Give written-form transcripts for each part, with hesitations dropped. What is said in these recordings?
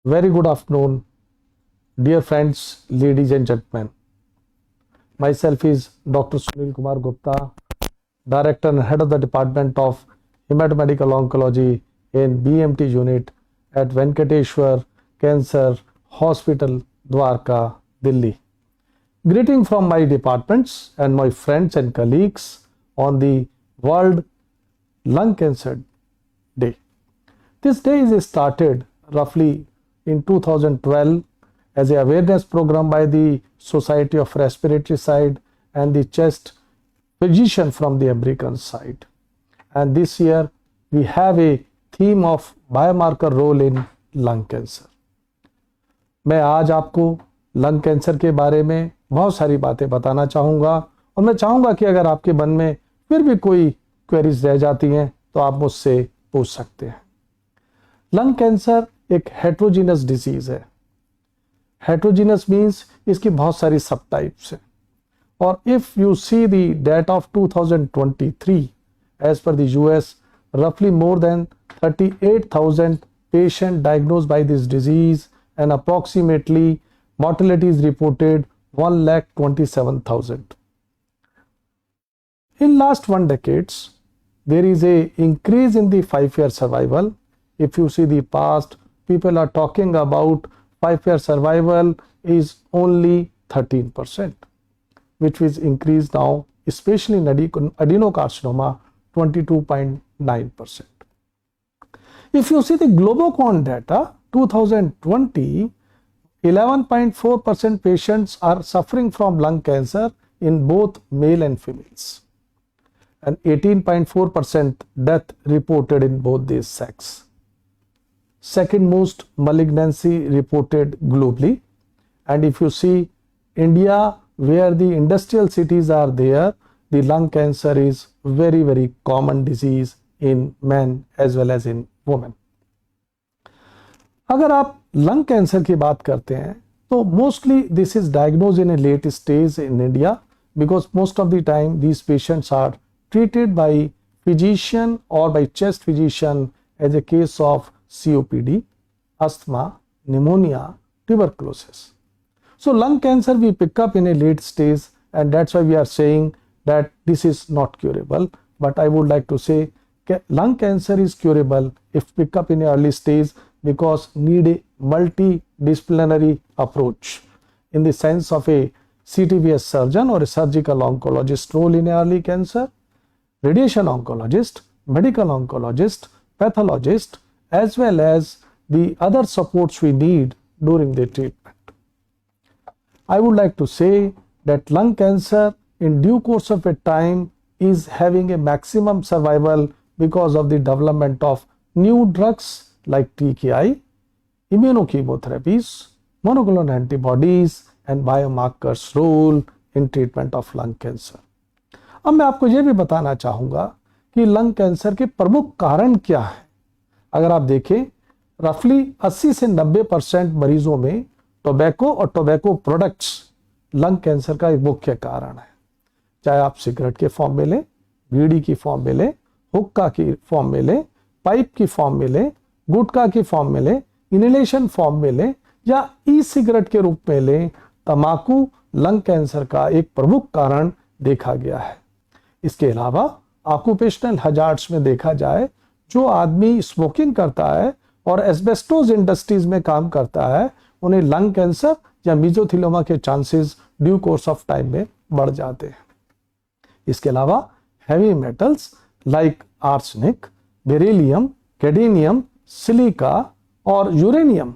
Very good afternoon, dear friends, ladies and gentlemen. Myself is Dr. Sunil Kumar Gupta, Director and Head of the Department of Hematomedical Oncology in BMT unit at Venkateshwar Cancer Hospital, Dwarka, Delhi. Greeting from my departments and my friends and colleagues on the World Lung Cancer Day. This day is started roughly in 2012 as an awareness program by the Society of Respiratory Side and the chest physician from the American side. And this year we have a theme of biomarker role in lung cancer. मैं आज आपको lung cancer के बारे में बहुत सारी बातें बताना चाहूँगा और मैं चाहूँगा कि अगर आपके मन में फिर भी कोई क्वेरीज रह जाती हैं तो आप मुझसे पूछ सकते हैं। लंग कैंसर एक हेट्रोजीनस डिजीज है। हेट्रोजीनस मींस इसकी बहुत सारी सब टाइप्स हैं और if you see the data of 2023 as per the US रफली more than 38,000 patient diagnosed by this disease and approximately mortality is reported 1,27,000. In last 1 decades, there is a increase in the 5-year survival. If you see the past, people are talking about 5-year survival is only 13%, which is increased now, especially in adenocarcinoma, 22.9%. If you see the Globocon data, 2020, 11.4% patients are suffering from lung cancer in both male and females, and 18.4% death reported in both these sex. Second most malignancy reported globally, and if you see India, where the industrial cities are there, the lung cancer is very common disease in men as well as in women. अगर आप lung cancer की बात करते हैं तो mostly this is diagnose in a late stage in India because most of the time these patients are treated by physician और by chest physician as a case of COPD, asthma, pneumonia, tuberculosis. So lung cancer we pick up in a late stage, and that's why we are saying that this is not curable. But I would like to say lung cancer is curable if pick up in an early stage, because need a multidisciplinary approach in the sense of a CTVS surgeon or a surgical oncologist role in early cancer, radiation oncologist, medical oncologist, pathologist, as well as the other supports we need during the treatment. I would like to say that lung cancer in due course of a time is having a maximum survival because of the development of new drugs like TKI, immunochemotherapies, monoclonal antibodies and biomarkers role in treatment of lung cancer. अब मैं आपको यह भी बताना चाहूँगा कि lung cancer के प्रमुख कारण क्या है। अगर आप देखें रफली 80 से 90% मरीजों में टोबैको और टोबैको प्रोडक्ट्स लंग कैंसर का एक मुख्य कारण है। चाहे आप सिगरेट के फॉर्म में लें, बीड़ी की फॉर्म में लें, हुक्का की फॉर्म में लें, पाइप की फॉर्म में लें, गुटखा की फॉर्म में लें, इनहेलेशन फॉर्म में लें या ई सिगरेट के रूप में लें, तंबाकू लंग कैंसर का एक प्रमुख कारण देखा गया है। इसके अलावा ऑक्यूपेशनल हजार्ड्स में देखा जाए, जो आदमी स्मोकिंग करता है और एस्बेस्टोस इंडस्ट्रीज में काम करता है, उन्हें लंग कैंसर या मेसोथेलियोमा के chances due course of time में बढ़ जाते हैं। इसके अलावा heavy metals like arsenic, beryllium, cadmium, silica और यूरेनियम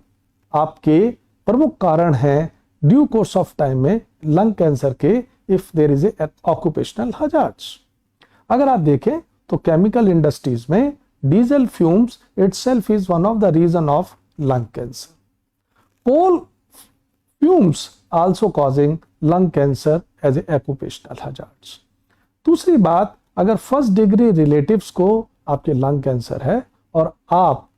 आपके प्रमुख कारण हैं ड्यू कोर्स ऑफ टाइम में लंग कैंसर के if there is a occupational hazards. अगर आप देखें तो केमिकल इंडस्ट्रीज में diesel fumes itself is one of the reason of lung cancer. Coal fumes also causing lung cancer as a occupational hazards. दूसरी बात, अगर first degree relatives को आपके लंग कैंसर है और आप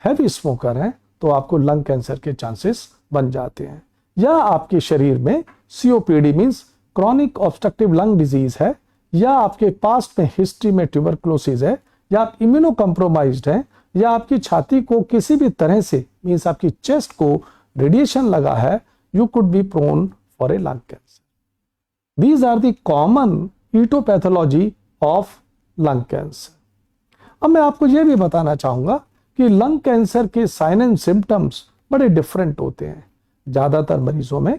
हैवी स्मोकर हैं तो आपको लंग कैंसर के चांसेस बन जाते हैं। या आपके शरीर में COPD means chronic obstructive lung disease है, या आपके पास्ट में हिस्ट्री में ट्यूबरकुलोसिस है, या आप इम्यूनो कॉम्प्रोमाइज्ड हैं, या आपकी छाती को किसी भी तरह से मीन्स आपकी चेस्ट को रेडिएशन लगा है, you could be prone for a lung cancer. These are the common etiology of lung cancer. अब मैं आपको यह भी बताना चाहूंगा कि लंग कैंसर के साइन एंड सिम्टम्स बड़े डिफरेंट होते हैं। ज्यादातर मरीजों में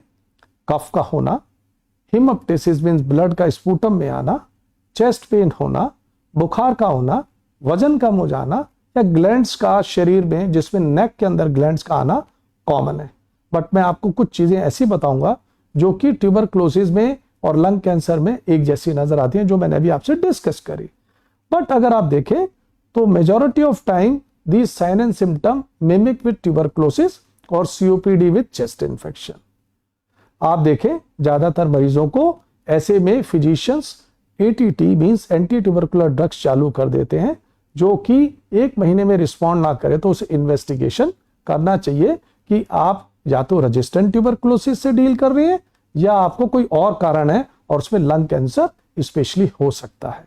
कफ का होना, हिमोप्टिसिस मीन्स ब्लड का स्पूटम में आना, चेस्ट पेन होना, बुखार का होना, वजन कम हो जाना या ग्लैंड्स का शरीर में जिसमें नेक के अंदर ग्लैंड्स का आना कॉमन है। बट मैं आपको कुछ चीजें ऐसी बताऊंगा जो कि ट्यूबरक्लोसिस में और लंग कैंसर में एक जैसी नजर आती हैं, जो मैंने अभी आपसे डिस्कस करी। बट अगर आप देखें तो majority of time these sign and symptom mimic with tuberculosis और सीओपीडी विद चेस्ट इन्फेक्शन। आप देखें ज्यादातर मरीजों को ऐसे में physicians ATT means anti tubercular drugs चालू कर देते हैं, जो कि 1 महीने में रिस्पॉन्ड ना करे तो उसे इन्वेस्टिगेशन करना चाहिए कि आप या तो रेजिस्टेंट ट्यूबरकुलोसिस से डील कर रहे हैं या आपको कोई और कारण है और उसमें लंग कैंसर स्पेशली हो सकता है।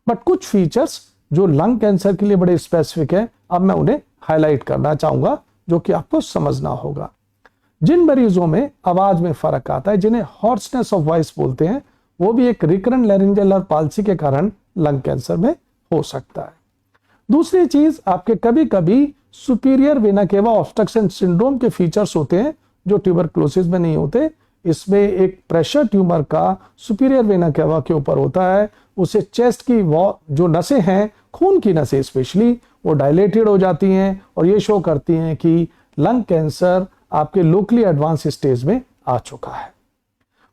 बट कुछ फीचर्स जो लंग कैंसर के लिए बड़े स्पेसिफिक है, अब मैं उन्हें हाईलाइट करना चाहूंगा जो कि आपको समझना होगा। जिन मरीजों में आवाज में फर्क आता है, जिन्हें हॉर्सनेस ऑफ वॉइस बोलते हैं, वो भी एक रिकरेंट लैरिंजियल पाल्सी के कारण लंग कैंसर में हो सकता है। दूसरी चीज, आपके कभी कभी superior vena cava obstruction syndrome के फीचर्स होते हैं जो ट्यूबरक्लोसिस में नहीं होते। इसमें एक प्रेशर ट्यूमर का सुपीरियर वेना केवा के ऊपर होता है, उसे चेस्ट की जो नसें हैं, खून की नसें स्पेशली, वो डायलेटेड हो जाती हैं और ये शो करती हैं कि लंग कैंसर आपके लोकली एडवांस स्टेज में आ चुका है।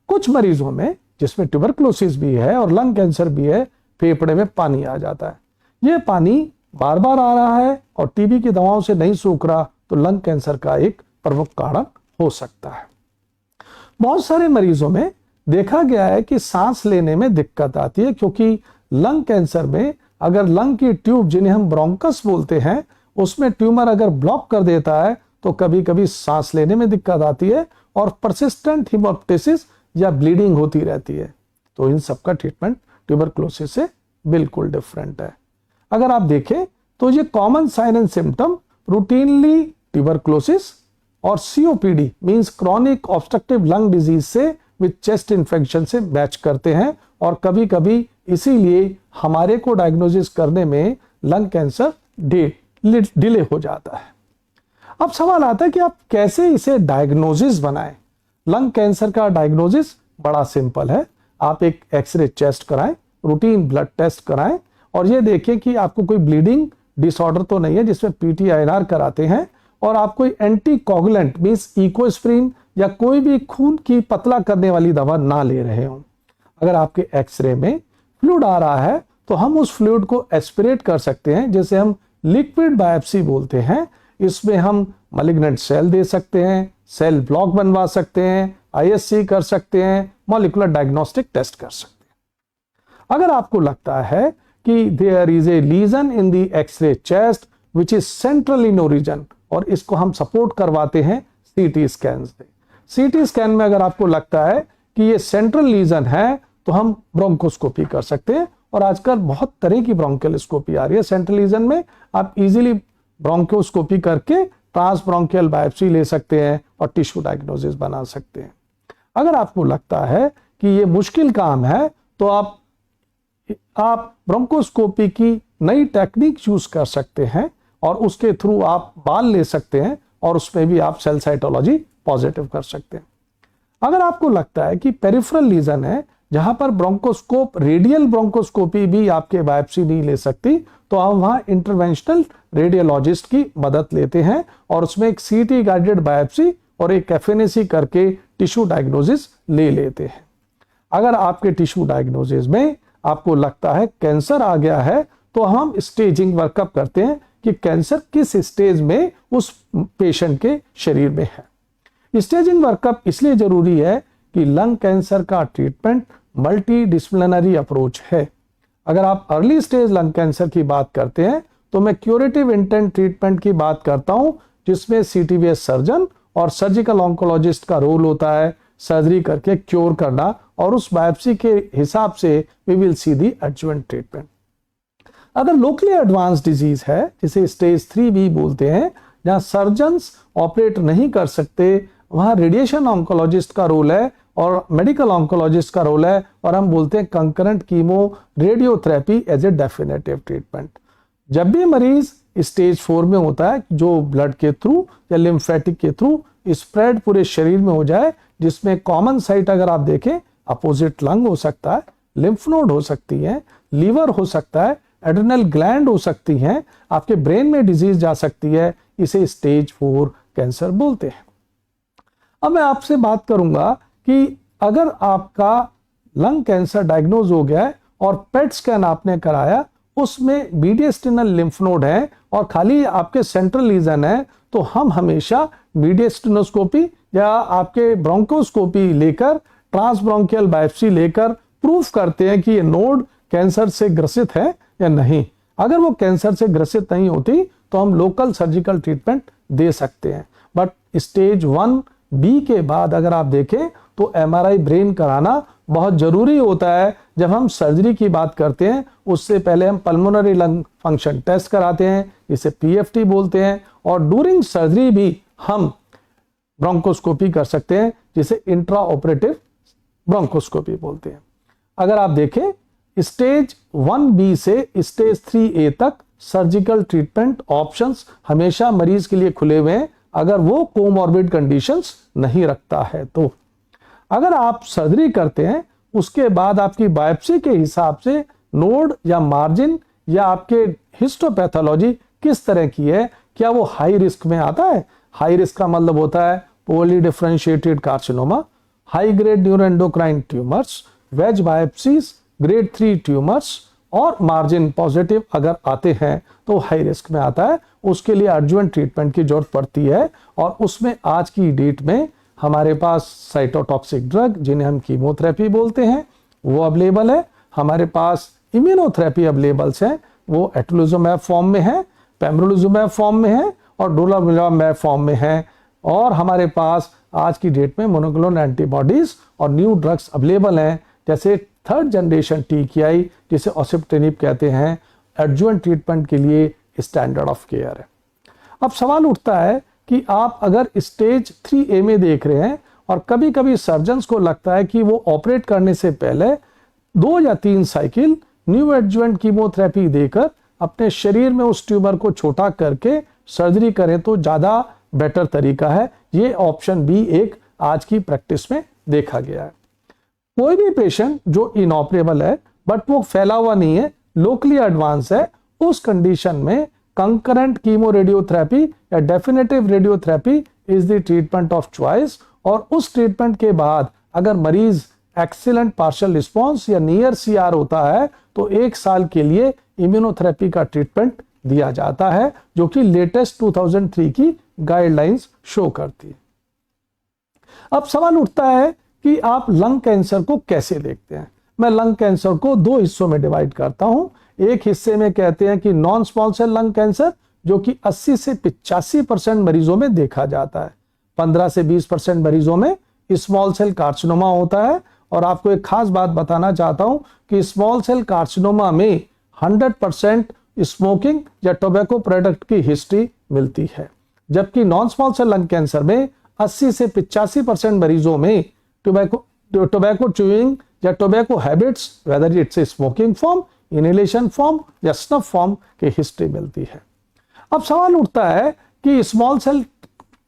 कुछ मरीजों में जिसमें ट्यूबरक्लोसिस भी है और लंग कैंसर भी है, फेफड़े में पानी आ जाता है। यह पानी बार बार आ रहा है और टीबी की दवाओं से नहीं सूख रहा, तो लंग कैंसर का एक प्रमुख कारण हो सकता है। बहुत सारे मरीजों में देखा गया है कि सांस लेने में दिक्कत आती है, क्योंकि लंग कैंसर में अगर लंग की ट्यूब, जिन्हें हम ब्रोंकस बोलते हैं, उसमें ट्यूमर अगर ब्लॉक कर देता है तो कभी कभी सांस लेने में दिक्कत आती है और परसिस्टेंट हिमोप्टिसिस या ब्लीडिंग होती रहती है। तो इन सब का ट्रीटमेंट ट्यूबरक्लोसिस से बिल्कुल डिफरेंट है। अगर आप देखें तो ये common sign and symptom routinely tuberculosis और COPD means chronic obstructive lung disease से विद चेस्ट इन्फेक्शन से मैच करते हैं और कभी कभी इसीलिए हमारे को डायग्नोसिस करने में लंग कैंसर डिले हो जाता है। अब सवाल आता है कि आप कैसे इसे डायग्नोसिस बनाएं। लंग कैंसर का डायग्नोसिस बड़ा सिंपल है। आप एक एक्सरे चेस्ट कराएं, रूटीन ब्लड टेस्ट कराएं और ये देखें कि आपको कोई ब्लीडिंग डिसऑर्डर तो नहीं है, जिसमें पीटीआईएनआर कराते हैं, और आप कोई एंटीकोगुलेंट मींस इकोस्प्रिन या कोई भी खून की पतला करने वाली दवा ना ले रहे हो। अगर आपके एक्सरे में फ्लूइड आ रहा है तो हम उस फ्लूइड को एस्पिरेट कर सकते हैं, जिसे हम लिक्विड बायोप्सी बोलते हैं। इसमें हम मैलिग्नेंट सेल दे सकते हैं, सेल ब्लॉक बनवा सकते हैं, आईएससी कर सकते हैं, मॉलिक्यूलर डायग्नोस्टिक टेस्ट कर सकते हैं। अगर आपको लगता है कि there is a lesion in the X ray chest which is central in origin, और इसको हम सपोर्ट करवाते हैं सीटी स्कैन से। सीटी स्कैन में अगर आपको लगता है कि ये सेंट्रल लीजन है तो हम ब्रोंकोस्कोपी कर सकते हैं, और आजकल बहुत तरह की ब्रोंकियलोस्कोपी आ रही है। सेंट्रल लीजन में आप इजीली ब्रोंकोस्कोपी करके ट्रांसब्रोंकियल बायोप्सी ले सकते हैं और टिश्यू डायग्नोसिस बना सकते हैं। अगर आपको लगता है कि ये मुश्किल काम है तो आप ब्रोंकोस्कोपी की नई टेक्निक यूज कर सकते हैं और उसके थ्रू आप बाल ले सकते हैं और उसमें भी आप सेल साइटोलॉजी पॉजिटिव कर सकते हैं। अगर आपको लगता है कि पेरिफेरल लीजन है जहां पर ब्रोंकोस्कोप, रेडियल ब्रोंकोस्कोपी भी आपके बायोप्सी नहीं ले सकती, तो हम वहां इंटरवेंशनल रेडियोलॉजिस्ट की मदद लेते हैं और उसमें एक सीटी गाइडेड बायोप्सी और एक एफएनएसी करके टिश्यू डायग्नोसिस ले लेते हैं। अगर आपके टिश्यू डायग्नोसिस में आपको लगता है कैंसर आ गया है तो हम स्टेजिंग वर्कअप करते हैं कि कैंसर किस स्टेज में उस पेशेंट के शरीर में है। स्टेजिंग वर्कअप इसलिए जरूरी है कि लंग कैंसर का ट्रीटमेंट मल्टी डिसिप्लिनरी अप्रोच है। अगर आप अर्ली स्टेज लंग कैंसर की बात करते हैं तो मैं क्यूरेटिव इंटेंट ट्रीटमेंट की बात करता हूं, जिसमें सीटीवीएस सर्जन और सर्जिकल ऑन्कोलॉजिस्ट का रोल होता है, सर्जरी करके क्योर करना, और उस बायोप्सी के हिसाब से we will see the adjuvant treatment. अगर लोकली एडवांस डिजीज है, जिसे स्टेज 3B बोलते हैं, जहां सर्जन्स ऑपरेट नहीं कर सकते, वहां रेडिएशन ऑन्कोलॉजिस्ट का रोल है और मेडिकल ऑन्कोलॉजिस्ट का रोल है, और हम बोलते हैं concurrent chemo radiotherapy as a definitive treatment. जब भी मरीज स्टेज 4 में होता है, जो ब्लड के थ्रू या लिम्फेटिक के थ्रू स्प्रेड पूरे शरीर में हो जाए, जिसमें कॉमन साइट अगर आप देखें अपोजिट लंग हो सकता है, लिम्फ नोड हो सकती है, लीवर हो सकता है, एड्रिनल ग्लैंड हो सकती हैं, आपके ब्रेन में डिजीज जा सकती है, इसे स्टेज 4 कैंसर बोलते हैं। अब मैं आपसे बात करूंगा कि अगर आपका लंग कैंसर डायग्नोज हो गया है और पेट स्कैन आपने कराया, उसमें मीडियस्टिनल लिम्फ नोड है और खाली आपके सेंट्रल लीजन है, तो हम हमेशा मीडियस्टिनोस्कोपी या आपके ब्रोंकोस्कोपी लेकर, ट्रांसब्रोंकियल बायोप्सी लेकर प्रूफ करते हैं कि ये नोड कैंसर से ग्रसित है या नहीं। अगर वो कैंसर से ग्रसित नहीं होती तो हम लोकल सर्जिकल ट्रीटमेंट दे सकते हैं। बट स्टेज 1B के बाद अगर आप देखें तो MRI ब्रेन कराना बहुत जरूरी होता है। जब हम सर्जरी की बात करते हैं उससे पहले हम पल्मोनरी लंग फंक्शन टेस्ट कराते हैं, इसे PFT बोलते हैं, और ड्यूरिंग सर्जरी भी हम ब्रोंकोस्कोपी कर सकते हैं, जिसे इंट्रा ऑपरेटिव ब्रोंकोस्कोपी बोलते हैं। अगर आप देखें स्टेज 1B से स्टेज 3A तक सर्जिकल ट्रीटमेंट ऑप्शंस हमेशा मरीज के लिए खुले हुए हैं, अगर वो कोमॉर्बिड कंडीशंस नहीं रखता है तो। अगर आप सर्जरी करते हैं उसके बाद आपकी बायोप्सी के हिसाब से नोड या मार्जिन या आपके हिस्टोपैथोलॉजी किस तरह की है, क्या वो हाई रिस्क में आता है। हाई रिस्क का मतलब होता है poorly differentiated carcinoma, high grade neuroendocrine tumours, wedge biopsies, grade 3 tumours और मार्जिन पॉजिटिव अगर आते हैं तो हाई रिस्क में आता है। उसके लिए अर्जेंट ट्रीटमेंट की जरूरत पड़ती है, और उसमें आज की डेट में हमारे पास साइटोटॉक्सिक ड्रग, जिन्हें हम कीमोथेरेपी बोलते हैं, वो अवेलेबल है। हमारे पास इम्यूनोथेरेपी अवेलेबल्स हैं, वो एटुलिजुमैब फॉर्म में है, पेम्ब्रोलिजुमैब फॉर्म में है और डोलामिजुमैब फॉर्म में है। और हमारे पास आज की डेट में मोनोक्लोनल एंटीबॉडीज और न्यू ड्रग्स अवेलेबल हैं, जैसे 3rd जनरेशन TKI, जिसे ऑसिप्टेनिब कहते हैं, एडजुवेंट ट्रीटमेंट के लिए स्टैंडर्ड ऑफ केयर है। अब सवाल उठता है कि आप अगर स्टेज 3A में देख रहे हैं और कभी कभी सर्जन्स को लगता है कि वो ऑपरेट करने से पहले 2 या 3 साइकिल न्यू एडजुवेंट कीमोथेरेपी देकर अपने शरीर में उस ट्यूमर को छोटा करके सर्जरी करें तो ज़्यादा बेटर तरीका है। ये ऑप्शन B एक आज की प्रैक्टिस में देखा गया है। कोई भी पेशेंट जो इनऑपरेबल है बट वो फैला हुआ नहीं है, लोकली एडवांस है, उस कंडीशन में कंकरेंट कीमो रेडियोथेरेपी या definitive radiotherapy is the treatment of choice. और उस ट्रीटमेंट के बाद अगर मरीज एक्सीलेंट पार्शियल रिस्पॉन्स या नियर CR होता है तो 1 साल के लिए इम्यूनोथेरेपी का ट्रीटमेंट दिया जाता है, जो कि लेटेस्ट 2003 की गाइडलाइंस शो करती है। अब सवाल उठता है कि आप लंग कैंसर को कैसे देखते हैं। मैं लंग कैंसर को 2 हिस्सों में डिवाइड करता हूं। एक हिस्से में कहते हैं कि non small cell lung cancer, जो कि 80 से 85% मरीजों में देखा जाता है। 15 से 20% मरीजों में स्मॉल सेल कार्सिनोमा होता है। और आपको एक खास बात बताना चाहता हूं कि स्मॉल सेल कार्सिनोमा में 100% स्मोकिंग या टोबैको प्रोडक्ट की हिस्ट्री मिलती है, जबकि non small cell lung cancer में 80 से 85% मरीजों में टोबैको च्यूइंग या tobacco habits, whether it's a smoking form, inhalation form या स्नफ फॉर्म की हिस्ट्री मिलती है। अब सवाल उठता है कि स्मॉल सेल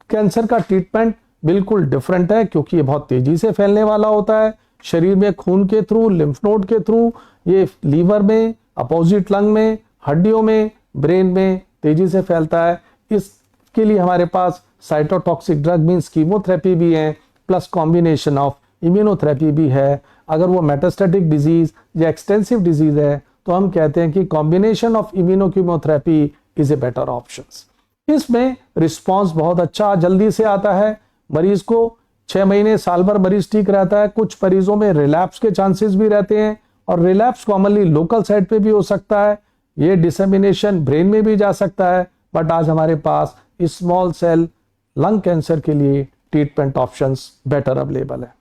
कैंसर का ट्रीटमेंट बिल्कुल डिफरेंट है, क्योंकि ये बहुत तेजी से फैलने वाला होता है। शरीर में खून के थ्रू, लिम्फ नोड के थ्रू, ये लीवर में, अपोजिट लंग में, हड्डियों में, ब्रेन में तेजी से फैलता है। इसके लिए हमारे पास साइटोटॉक्सिक ड्रग मींस कीमोथेरेपी भी है, प्लस कॉम्बिनेशन ऑफ इम्यूनोथेरेपी भी है। अगर वो मेटास्टेटिक डिजीज या एक्सटेंसिव डिजीज है तो हम कहते हैं कि combination of immunochemotherapy is a better option. इसमें रिस्पॉन्स बहुत अच्छा जल्दी से आता है, मरीज को 6 महीने साल भर मरीज ठीक रहता है। कुछ मरीजों में रिलैप्स के चांसेस भी रहते हैं, और रिलैप्स कॉमनली लोकल साइड पे भी हो सकता है, ये डिसेमिनेशन ब्रेन में भी जा सकता है। बट आज हमारे पास स्मॉल सेल लंग कैंसर के लिए ट्रीटमेंट ऑप्शंस बेटर अवेलेबल है।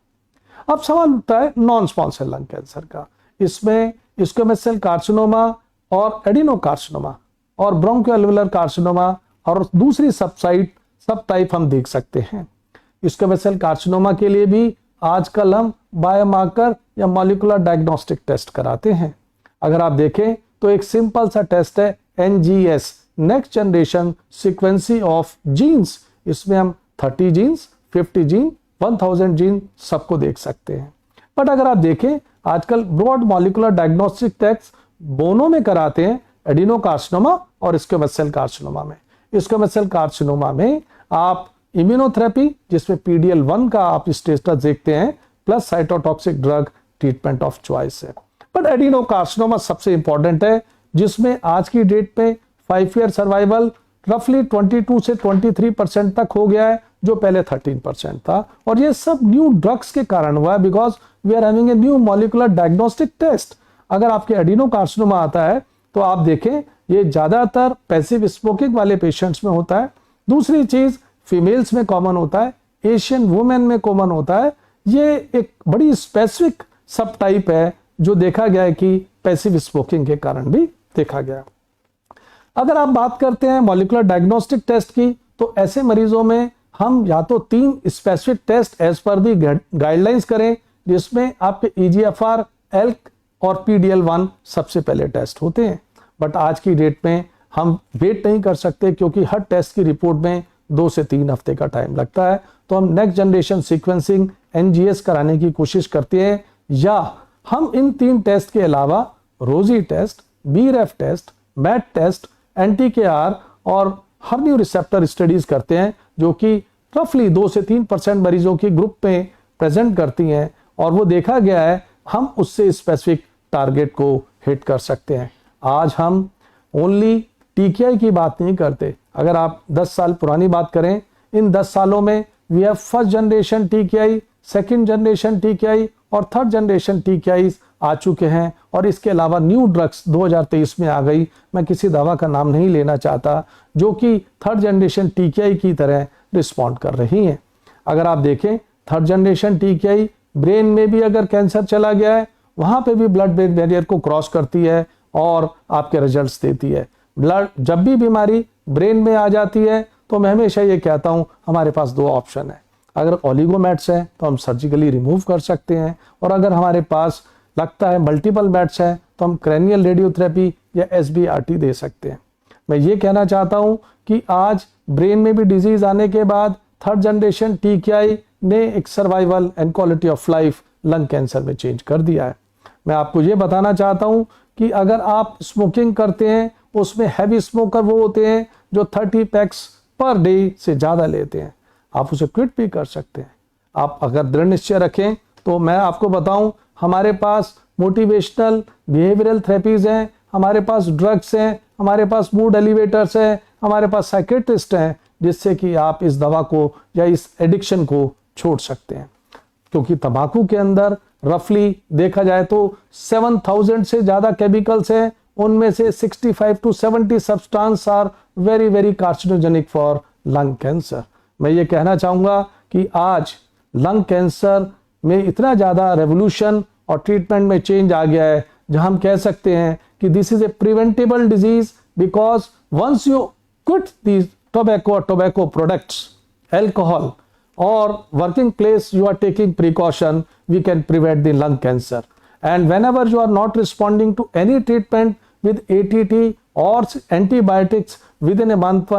अब सवाल उठता है non small cell lung cancer का। इसमें स्क्वेमस सेल कार्सिनोमा और एडिनोकार्सिनोमा और ब्रोंकियोअल्वेलर कार्सिनोमा और दूसरी सब टाइप हम देख सकते हैं। स्क्वैमस सेल कार्सिनोमा के लिए भी आजकल हम बायोमार्कर या मॉलिक्यूलर डायग्नोस्टिक टेस्ट कराते हैं। अगर आप देखें तो एक सिंपल सा टेस्ट है NGS, next generation sequencing of genes. इसमें हम 30 जीन्स, 50 जीन, 1000 जीन सबको देख सकते हैं। बट अगर आप देखें आजकल ब्रॉड मॉलिक्यूलर डायग्नोस्टिक टेस्ट दोनों में कराते हैं, एडिनोकार्सिनोमा और स्क्वैमस सेल कार्सिनोमा में। स्क्वैमस सेल कार्सिनोमा में आप इम्यूनोथेरेपी जिसमें PDL1 का आप स्टेटस देखते हैं plus cytotoxic drug treatment of choice है। बट एडिनोकार्सिनोमा सबसे इंपॉर्टेंट है जिसमें आज की डेट पे 5 ईयर सर्वाइवल रफली 22 से 23% तक हो गया है, जो पहले 13% था। और ये सब न्यू ड्रग्स के कारण हुआ है, because we are having a new molecular diagnostic test. अगर आपके एडिनोकार्सिनोमा आता है तो आप देखें ये ज्यादातर पैसिव स्मोकिंग वाले पेशेंट्स में होता है। दूसरी चीज फीमेल्स में कॉमन होता है, एशियन वुमेन में कॉमन होता है। ये एक बड़ी स्पेसिफिक सब टाइप है जो देखा गया है कि पैसिव स्मोकिंग के कारण भी देखा गया। अगर आप बात करते हैं मॉलिक्यूलर डायग्नोस्टिक टेस्ट की, तो ऐसे मरीजों में हम या तो 3 स्पेसिफिक टेस्ट एज पर दी गाइडलाइंस करें, जिसमें आपके EGFR, ELK और PDL1 सबसे पहले टेस्ट होते हैं। बट आज की डेट में हम वेट नहीं कर सकते क्योंकि हर टेस्ट की रिपोर्ट में 2 से 3 हफ्ते का टाइम लगता है। तो हम नेक्स्ट जनरेशन सीक्वेंसिंग NGS कराने की कोशिश करते हैं, या हम इन 3 टेस्ट के अलावा ROS test, BRAF test, MET test, NTKR और हर्नियो रिसेप्टर स्टडीज करते हैं, जो कि रफली 2 से 3% मरीजों की ग्रुप में प्रेजेंट करती हैं। और वो देखा गया है हम उससे स्पेसिफिक टारगेट को हिट कर सकते हैं। आज हम ओनली TKI की बात नहीं करते। अगर आप 10 साल पुरानी बात करें, इन 10 सालों में we have first generation TKI, second generation TKI और थर्ड जनरेशन TKI आ चुके हैं। और इसके अलावा न्यू ड्रग्स 2023 में आ गई, मैं किसी दवा का नाम नहीं लेना चाहता, जो कि थर्ड जनरेशन TKI की तरह रिस्पॉन्ड कर रही हैं। अगर आप देखें थर्ड जनरेशन TKI ब्रेन में भी अगर कैंसर चला गया है, वहां पे भी ब्लड ब्रेन बैरियर को क्रॉस करती है और आपके रिजल्ट्स देती है। ब्लड जब भी बीमारी ब्रेन में आ जाती है तो मैं हमेशा ये कहता हूं हमारे पास 2 ऑप्शन है। अगर ओलिगोमेट्स है तो हम सर्जिकली रिमूव कर सकते हैं, और अगर हमारे पास लगता है मल्टीपल मैट्स है तो हम क्रैनियल रेडियोथेरेपी या SBRT दे सकते हैं। मैं ये कहना चाहता हूं कि आज ब्रेन में भी डिजीज आने के बाद थर्ड जनरेशन TKI ने एक survival and quality of life lung cancer में चेंज कर दिया है। मैं आपको ये बताना चाहता हूं कि अगर आप स्मोकिंग करते हैं, उसमें हैवी स्मोकर वो होते हैं जो 30 पैक्स पर डे से ज़्यादा लेते हैं, आप उसे क्विट भी कर सकते हैं। आप अगर दृढ़ निश्चय रखें तो मैं आपको बताऊं, हमारे पास मोटिवेशनल बिहेवियरल थेरेपीज हैं, हमारे पास ड्रग्स हैं, हमारे पास मूड एलिवेटर्स हैं, हमारे पास साइकेट्रिस्ट हैं, जिससे कि आप इस दवा को या इस एडिक्शन को छोड़ सकते हैं। क्योंकि तंबाकू के अंदर रफली देखा जाए तो 7000 से ज़्यादा केमिकल्स हैं, उनमें से 65 to 70 substance are very very carcinogenic for lung cancer. मैं ये कहना चाहूँगा कि आज लंग कैंसर में इतना ज़्यादा रेवोल्यूशन और ट्रीटमेंट में चेंज आ गया है, जहां हम कह सकते हैं कि this is a preventable disease, because once you quit these tobacco और tobacco products, alcohol or working place you are taking precaution, we can prevent the lung cancer. And whenever you are not responding to any treatment with ATT or antibiotics within a month,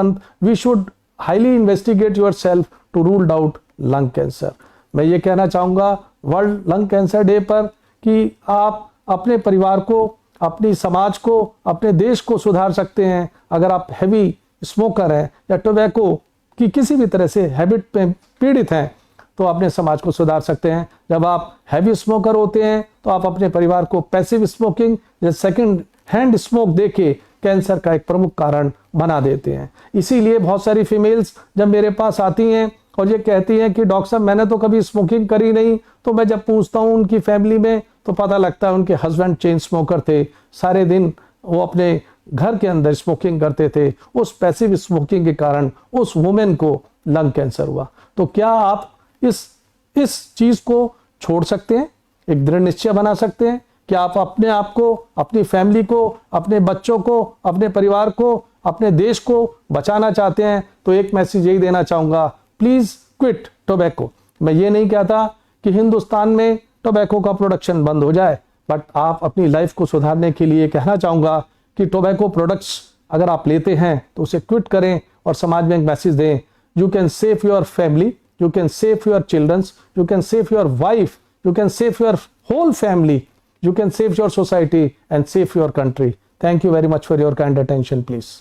we should highly investigate yourself to rule out lung cancer. मैं ये कहना चाहूँगा world lung cancer day पर कि आप अपने परिवार को, अपनी समाज को, अपने देश को सुधार सकते हैं। अगर आप हैवी स्मोकर हैं या टोबैको कि किसी भी तरह से हैबिट पे पीड़ित हैं, तो अपने समाज को सुधार सकते हैं। जब आप हैवी स्मोकर होते हैं तो आप अपने परिवार को पैसिव स्मोकिंग या सेकंड हैंड स्मोक देके कैंसर का एक प्रमुख कारण बना देते हैं। इसीलिए बहुत सारी फीमेल्स जब मेरे पास आती हैं और ये कहती हैं कि डॉक्टर साहब मैंने तो कभी स्मोकिंग करी नहीं, तो मैं जब पूछता हूँ उनकी फैमिली में तो पता लगता है उनके हस्बैंड चेन स्मोकर थे, सारे दिन वो अपने घर के अंदर स्मोकिंग करते थे। उस पैसिव स्मोकिंग के कारण उस वुमेन को लंग कैंसर हुआ। तो क्या आप इस चीज को छोड़ सकते हैं, एक दृढ़ निश्चय बना सकते हैं कि आप अपने आप को, अपनी फैमिली को, अपने बच्चों को, अपने परिवार को, अपने देश को बचाना चाहते हैं, तो एक मैसेज यही देना चाहूँगा, प्लीज़ क्विट टोबैको। मैं ये नहीं कहता कि हिंदुस्तान में टोबैको का प्रोडक्शन बंद हो जाए, बट आप अपनी लाइफ को सुधारने के लिए कहना चाहूँगा कि टोबैको प्रोडक्ट्स अगर आप लेते हैं तो उसे क्विट करें और समाज में एक मैसेज दें, you can save your family, you can save your children's, you can save your wife, you can save your whole family, you can save your society and save your country. Thank you very much for your kind attention, please.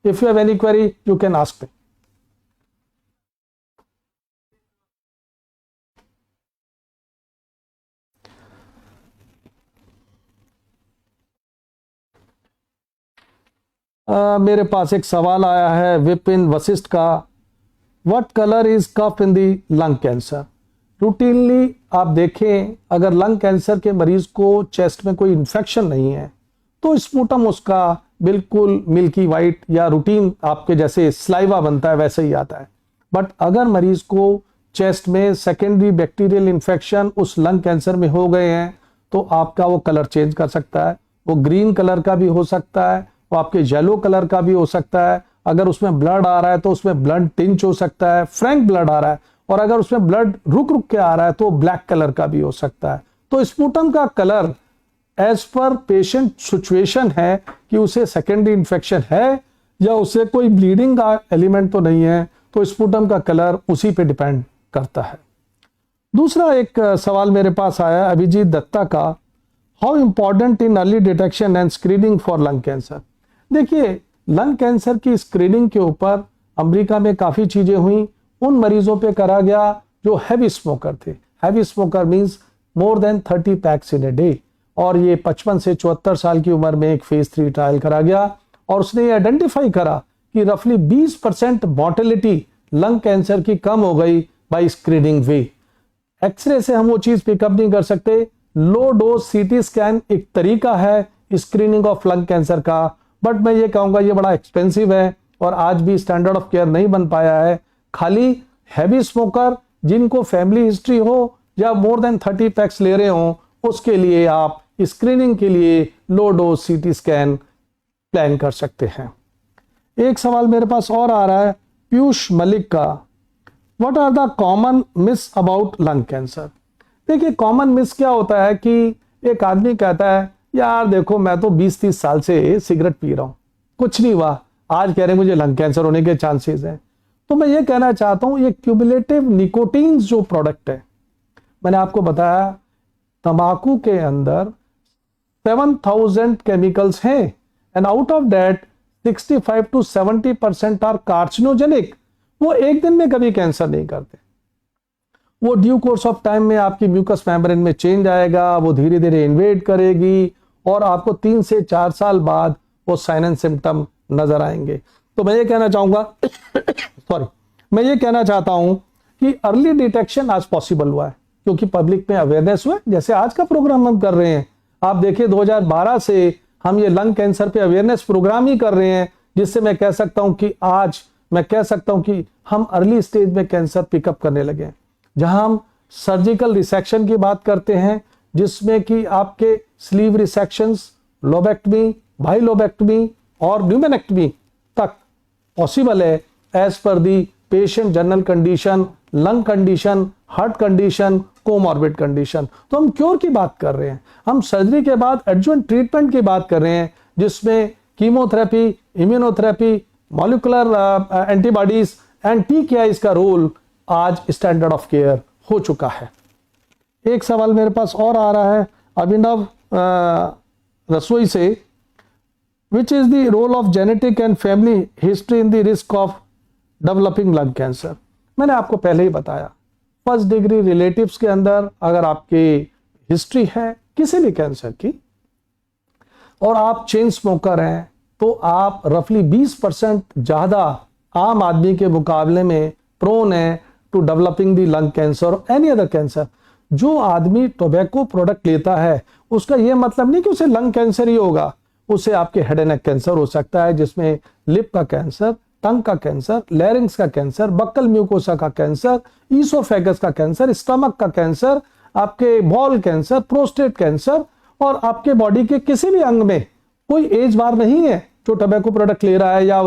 If you have any query, you can ask me. मेरे पास एक सवाल आया है विपिन वशिष्ठ का, What color is cup in the lung cancer? Routinely आप देखें, अगर lung cancer के मरीज को चेस्ट में कोई इन्फेक्शन नहीं है तो स्पूटम उसका बिल्कुल मिल्की वाइट या रूटीन आपके जैसे स्लाइवा बनता है वैसे ही आता है। बट अगर मरीज को चेस्ट में सेकेंडरी बैक्टीरियल इन्फेक्शन उस लंग कैंसर में हो गए हैं तो आपका वो कलर चेंज कर सकता है। वो ग्रीन कलर का भी हो सकता है, वो आपके येलो कलर का भी हो सकता है। अगर उसमें ब्लड आ रहा है तो उसमें ब्लड टिंच हो सकता है, फ्रैंक ब्लड आ रहा है, और अगर उसमें ब्लड रुक रुक के आ रहा है तो ब्लैक कलर का भी हो सकता है। तो स्पूटम का colour as per patient situation है कि उसे सेकेंडरी इन्फेक्शन है या उसे कोई ब्लीडिंग का एलिमेंट तो नहीं है, तो स्पूटम का कलर उसी पे डिपेंड करता है। दूसरा एक सवाल मेरे पास आया अभिजीत दत्ता का, how important in early detection and screening for lung cancer. देखिए, लंग कैंसर की स्क्रीनिंग के ऊपर अमेरिका में काफ़ी चीज़ें हुई। उन मरीजों पे करा गया जो हैवी स्मोकर थे। Heavy smoker means more than 30 PACS in a day, और ये 55 से 74 साल की उम्र में एक फेज 3 ट्रायल करा गया और उसने ये आइडेंटिफाई करा कि रफली 20% मॉर्टेलिटी लंग कैंसर की कम हो गई बाय स्क्रीनिंग वे। एक्सरे से हम वो चीज़ पिकअप नहीं कर सकते। लो डोज सीटी स्कैन एक तरीका है स्क्रीनिंग ऑफ लंग कैंसर का, बट मैं ये कहूँगा ये बड़ा एक्सपेंसिव है और आज भी स्टैंडर्ड ऑफ केयर नहीं बन पाया है। खाली हैवी स्मोकर जिनको फैमिली हिस्ट्री हो या मोर देन 30 पैक्स ले रहे हो, उसके लिए आप स्क्रीनिंग के लिए low dose CT scan plan कर सकते हैं। एक सवाल मेरे पास और आ रहा है पीयूष मलिक का, what are the common myths about lung cancer. देखिए, कॉमन मिस क्या होता है कि एक आदमी कहता है यार देखो मैं तो 20-30 साल से सिगरेट पी रहा हूं, कुछ नहीं हुआ, आज कह रहे हैं मुझे लंग कैंसर होने के चांसेस हैं। तो मैं ये कहना चाहता हूं ये क्यूमुलेटिव निकोटीन जो प्रोडक्ट है, मैंने आपको बताया तंबाकू के अंदर 7000 केमिकल्स हैं and out of that 65 to 70% are carcinogenic. वो एक दिन में कभी कैंसर नहीं करते, वो ड्यू कोर्स ऑफ टाइम में आपकी म्यूकस मेम्ब्रेन में चेंज आएगा, वो धीरे धीरे इन्वेड करेगी और आपको 3 से 4 साल बाद वो साइन एंड सिम्टम नजर आएंगे। तो मैं ये कहना चाहूंगा मैं ये कहना चाहता हूं कि अर्ली डिटेक्शन आज पॉसिबल हुआ है क्योंकि पब्लिक में अवेयरनेस हुआ, जैसे आज का प्रोग्राम हम कर रहे हैं। आप देखिए 2012 से हम ये लंग कैंसर पे अवेयरनेस प्रोग्राम ही कर रहे हैं, जिससे मैं कह सकता हूं कि आज मैं कह सकता हूं कि हम अर्ली स्टेज में कैंसर पिकअप करने लगे। जहां हम सर्जिकल रिसेक्शन की बात करते हैं जिसमें कि आपके स्लीव रिसेक्शंस, लोबेक्टमी, बाइलोबेक्टमी और न्यूमेनेक्टमी तक पॉसिबल है as per the patient general condition, lung condition, heart condition, comorbid condition. तो हम क्योर की बात कर रहे हैं, हम सर्जरी के बाद एडजुवेंट ट्रीटमेंट की बात कर रहे हैं जिसमें chemotherapy, immunotherapy, molecular antibodies and TKIs का रोल आज स्टैंडर्ड ऑफ केयर हो चुका है। एक सवाल मेरे पास और आ रहा है अभिनव रसोई से, which is the role of genetic and family history in the risk of developing lung cancer. मैंने आपको पहले ही बताया, फर्स्ट डिग्री रिलेटिव्स के अंदर अगर आपकी हिस्ट्री है किसी भी कैंसर की और आप चेन स्मोकर हैं तो आप रफली 20% ज्यादा आम आदमी के मुकाबले में प्रोन है to developing the lung cancer और एनी अदर कैंसर। जो आदमी टोबैको प्रोडक्ट लेता है उसका यह मतलब नहीं कि उसे लंग कैंसर ही होगा, उसे आपके हेड एंड नेक कैंसर हो सकता है जिसमें लिप का कैंसर, टंग का कैंसर, लैरिंग्स का कैंसर, बक्कल म्यूकोसा का कैंसर, ईसोफेगस का कैंसर, स्टमक का कैंसर, आपके बॉल कैंसर, प्रोस्टेट कैंसर और आपके बॉडी के किसी भी अंग में कोई एज बार नहीं है जो टबैको प्रोडक्ट ले रहा है या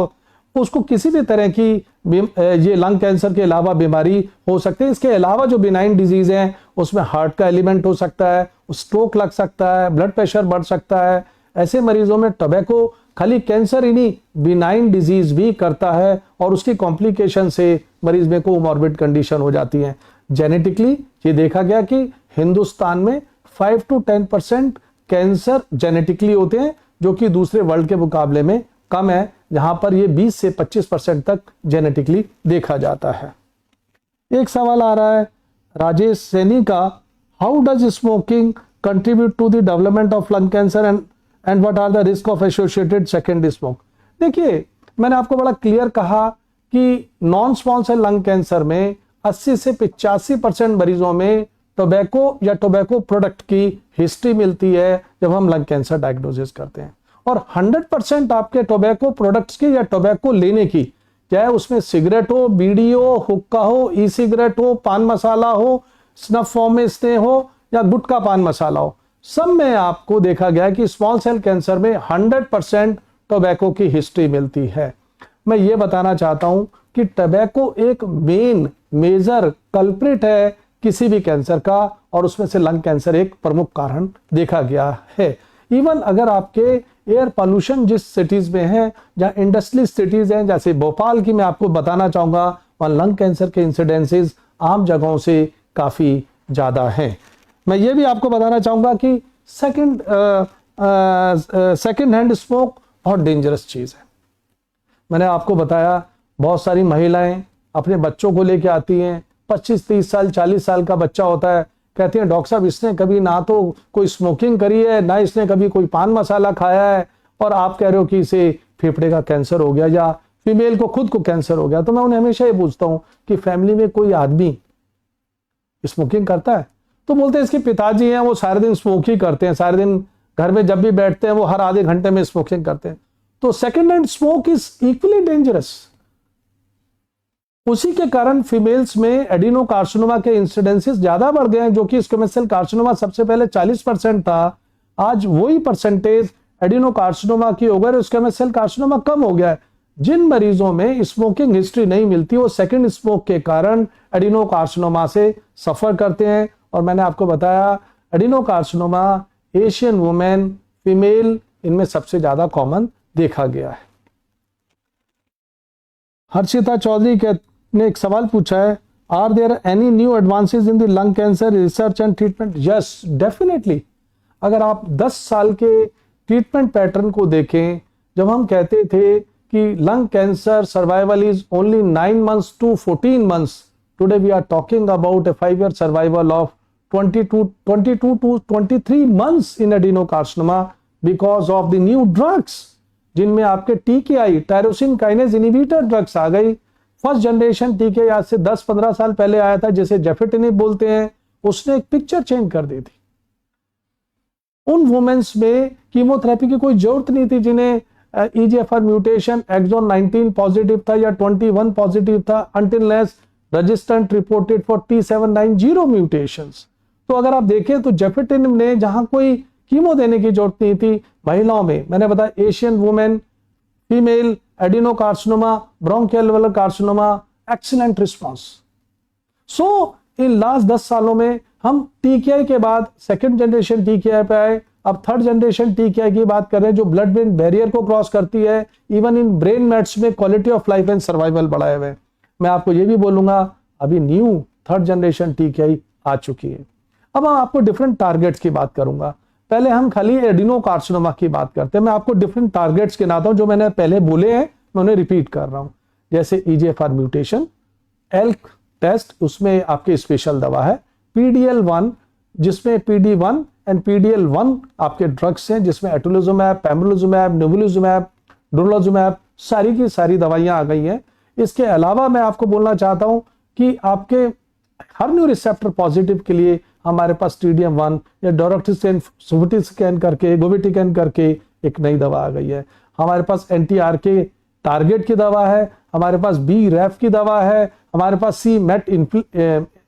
उसको किसी भी तरह की ये लंग कैंसर के अलावा बीमारी हो सकती है। इसके अलावा जो बिनाइन डिजीज हैं उसमें हार्ट का एलिमेंट हो सकता है, स्ट्रोक लग सकता है, ब्लड प्रेशर बढ़ सकता है। ऐसे मरीजों में टबैको खाली कैंसर ही नहीं, बिनाइन डिजीज भी करता है और उसकी कॉम्प्लिकेशन से मरीज में कोमॉर्बिड कंडीशन हो जाती है। जेनेटिकली ये देखा गया कि हिंदुस्तान में 5 to 10% कैंसर जेनेटिकली होते हैं, जो कि दूसरे वर्ल्ड के मुकाबले में कम है, जहां पर ये 20 से 25% तक जेनेटिकली देखा जाता है। एक सवाल आ रहा है राजेश सैनी का, how does smoking contribute to the development of lung cancer and what are the risk of associated second smoke. देखिए, मैंने आपको बड़ा क्लियर कहा कि non small cell lung cancer में 80 से 85% मरीजों में टोबैको या टोबैको प्रोडक्ट की हिस्ट्री मिलती है जब हम लंग कैंसर डायग्नोसिस करते हैं, और 100% आपके टोबैको प्रोडक्ट्स की या टोबैको लेने की, चाहे उसमें सिगरेट हो, बीड़ी हो, हुक्का हो, ई सिगरेट हो, पान मसाला हो, स्नफ फॉर्म में स्टे हो या गुटखा पान मसाला हो, सब में आपको देखा गया है कि स्मॉल सेल कैंसर में 100% टोबैको की हिस्ट्री मिलती है। मैं ये बताना चाहता हूं कि टोबैको एक मेजर कल्प्रिट है किसी भी कैंसर का, और उसमें से लंग कैंसर एक प्रमुख कारण देखा गया है। इवन अगर आपके एयर पोल्यूशन जिस सिटीज में है, जहां इंडस्ट्रियल सिटीज हैं, जैसे भोपाल की मैं आपको बताना चाहूंगा, वहां लंग कैंसर के इंसिडेंसेस आम जगहों से काफी ज्यादा हैं। मैं ये भी आपको बताना चाहूंगा कि सेकंड हैंड स्मोक बहुत डेंजरस चीज है। मैंने आपको बताया बहुत सारी महिलाएं अपने बच्चों को लेके आती हैं, 25-30 साल 40 साल का बच्चा होता है, कहती हैं डॉक्टर साहब इसने कभी ना तो कोई स्मोकिंग करी है, ना इसने कभी कोई पान मसाला खाया है, और आप कह रहे हो कि इसे फेफड़े का कैंसर हो गया या फीमेल को खुद को कैंसर हो गया। तो मैं उन्हें हमेशा ये पूछता हूं कि फैमिली में कोई आदमी स्मोकिंग करता है? तो बोलते हैं इसके पिताजी हैं, वो सारे दिन स्मोक ही करते हैं, सारे दिन घर में जब भी बैठते हैं वो हर आधे घंटे में स्मोकिंग करते हैं। तो second hand smoke is equally dangerous. उसी के कारण फीमेल्स में एडिनोकार्सिनोमा के इंसिडेंसेस ज्यादा बढ़ गए हैं, जो कि स्क्वैमस सेल कार्सिनोमा सबसे पहले 40% था, आज वही परसेंटेज एडिनोकार्सिनोमा की हो गई और स्क्वैमस सेल कार्सिनोमा कम हो गया है। जिन मरीजों में स्मोकिंग हिस्ट्री नहीं मिलती वो सेकंड स्मोक के कारण एडिनोकार्सिनोमा से सफर करते हैं। और मैंने आपको बताया एडिनोकार्सिनोमा एशियन वुमेन, फीमेल, इनमें सबसे ज्यादा कॉमन देखा गया है। हर्षिता चौधरी ने एक सवाल पूछा है, are there any new advances in the lung cancer research and treatment? Yes, definitely. अगर आप 10 साल के ट्रीटमेंट पैटर्न को देखें, जब हम कहते थे कि lung cancer survival is only 9 months to 14 months, today we are talking about a 5-year survival of 22 to 23 months in adenocarcinoma because of the new drugs, जिनमें आपके टीकेआई टायरोसिन काइनेज इनहिबिटर ड्रग्स आ गई। फर्स्ट जनरेशन टीके आज से 10-15 साल पहले आया था, जिसे जेफिटिनिब बोलते हैं, उसने एक पिक्चर चेंज कर दी थी। उन वुमेन्स में कीमोथेरेपी की कोई जरूरत नहीं थी जिन्हें EGFR म्यूटेशन एक्सॉन 19 पॉजिटिव था या 21 पॉजिटिव था, until unless resistant reported for T790 mutations. तो अगर आप देखें तो जेफिटिनिब ने जहां कोई कीमो देने की जरूरत नहीं थी, महिलाओं में मैंने बताया Asian women, female, adenocarcinoma, bronchial carcinoma, excellent response. So in last 10 सालों में हम टीकेआई के बाद सेकंड जनरेशन टीकेआई पे आए, अब थर्ड जनरेशन टीकेआई की बात कर रहे हैं जो ब्लड ब्रेन बैरियर को क्रॉस करती है, इवन इन ब्रेन मेट्स में quality of life and survival बढ़ाए हुए। मैं आपको ये भी बोलूंगा अभी न्यू थर्ड जनरेशन टीकेआई आ चुकी है। अब मैं आपको डिफरेंट टारगेट्स की बात करूंगा। पहले हम खाली एडिनोकार्सिनोमा की बात करते हैं, मैं आपको डिफरेंट टारगेट्स गिनाता हूं जो मैंने पहले बोले हैं, मैं उन्हें रिपीट कर रहा हूं। जैसे EGFR म्यूटेशन, एल्क टेस्ट, उसमें आपकी स्पेशल दवा है, PDL1 जिसमें PD1 एंड PDL1 आपके ड्रग्स हैं, जिसमें एटोलिजुमैब, पेम्ब्रोलिजुमैब, निवोलिजुमैब, डोलोजुमैब, सारी की सारी दवाइयां आ गई हैं। इसके अलावा मैं आपको बोलना चाहता हूं कि आपके हर्न्यू रिसेप्टर पॉजिटिव के लिए हमारे पास TDM1 या डोरोक्सिस्कैन करके, गोविटिकैन करके एक नई दवा आ गई है। हमारे पास NTRK टारगेट की दवा है, हमारे पास BRAF की दवा है, हमारे पास c-MET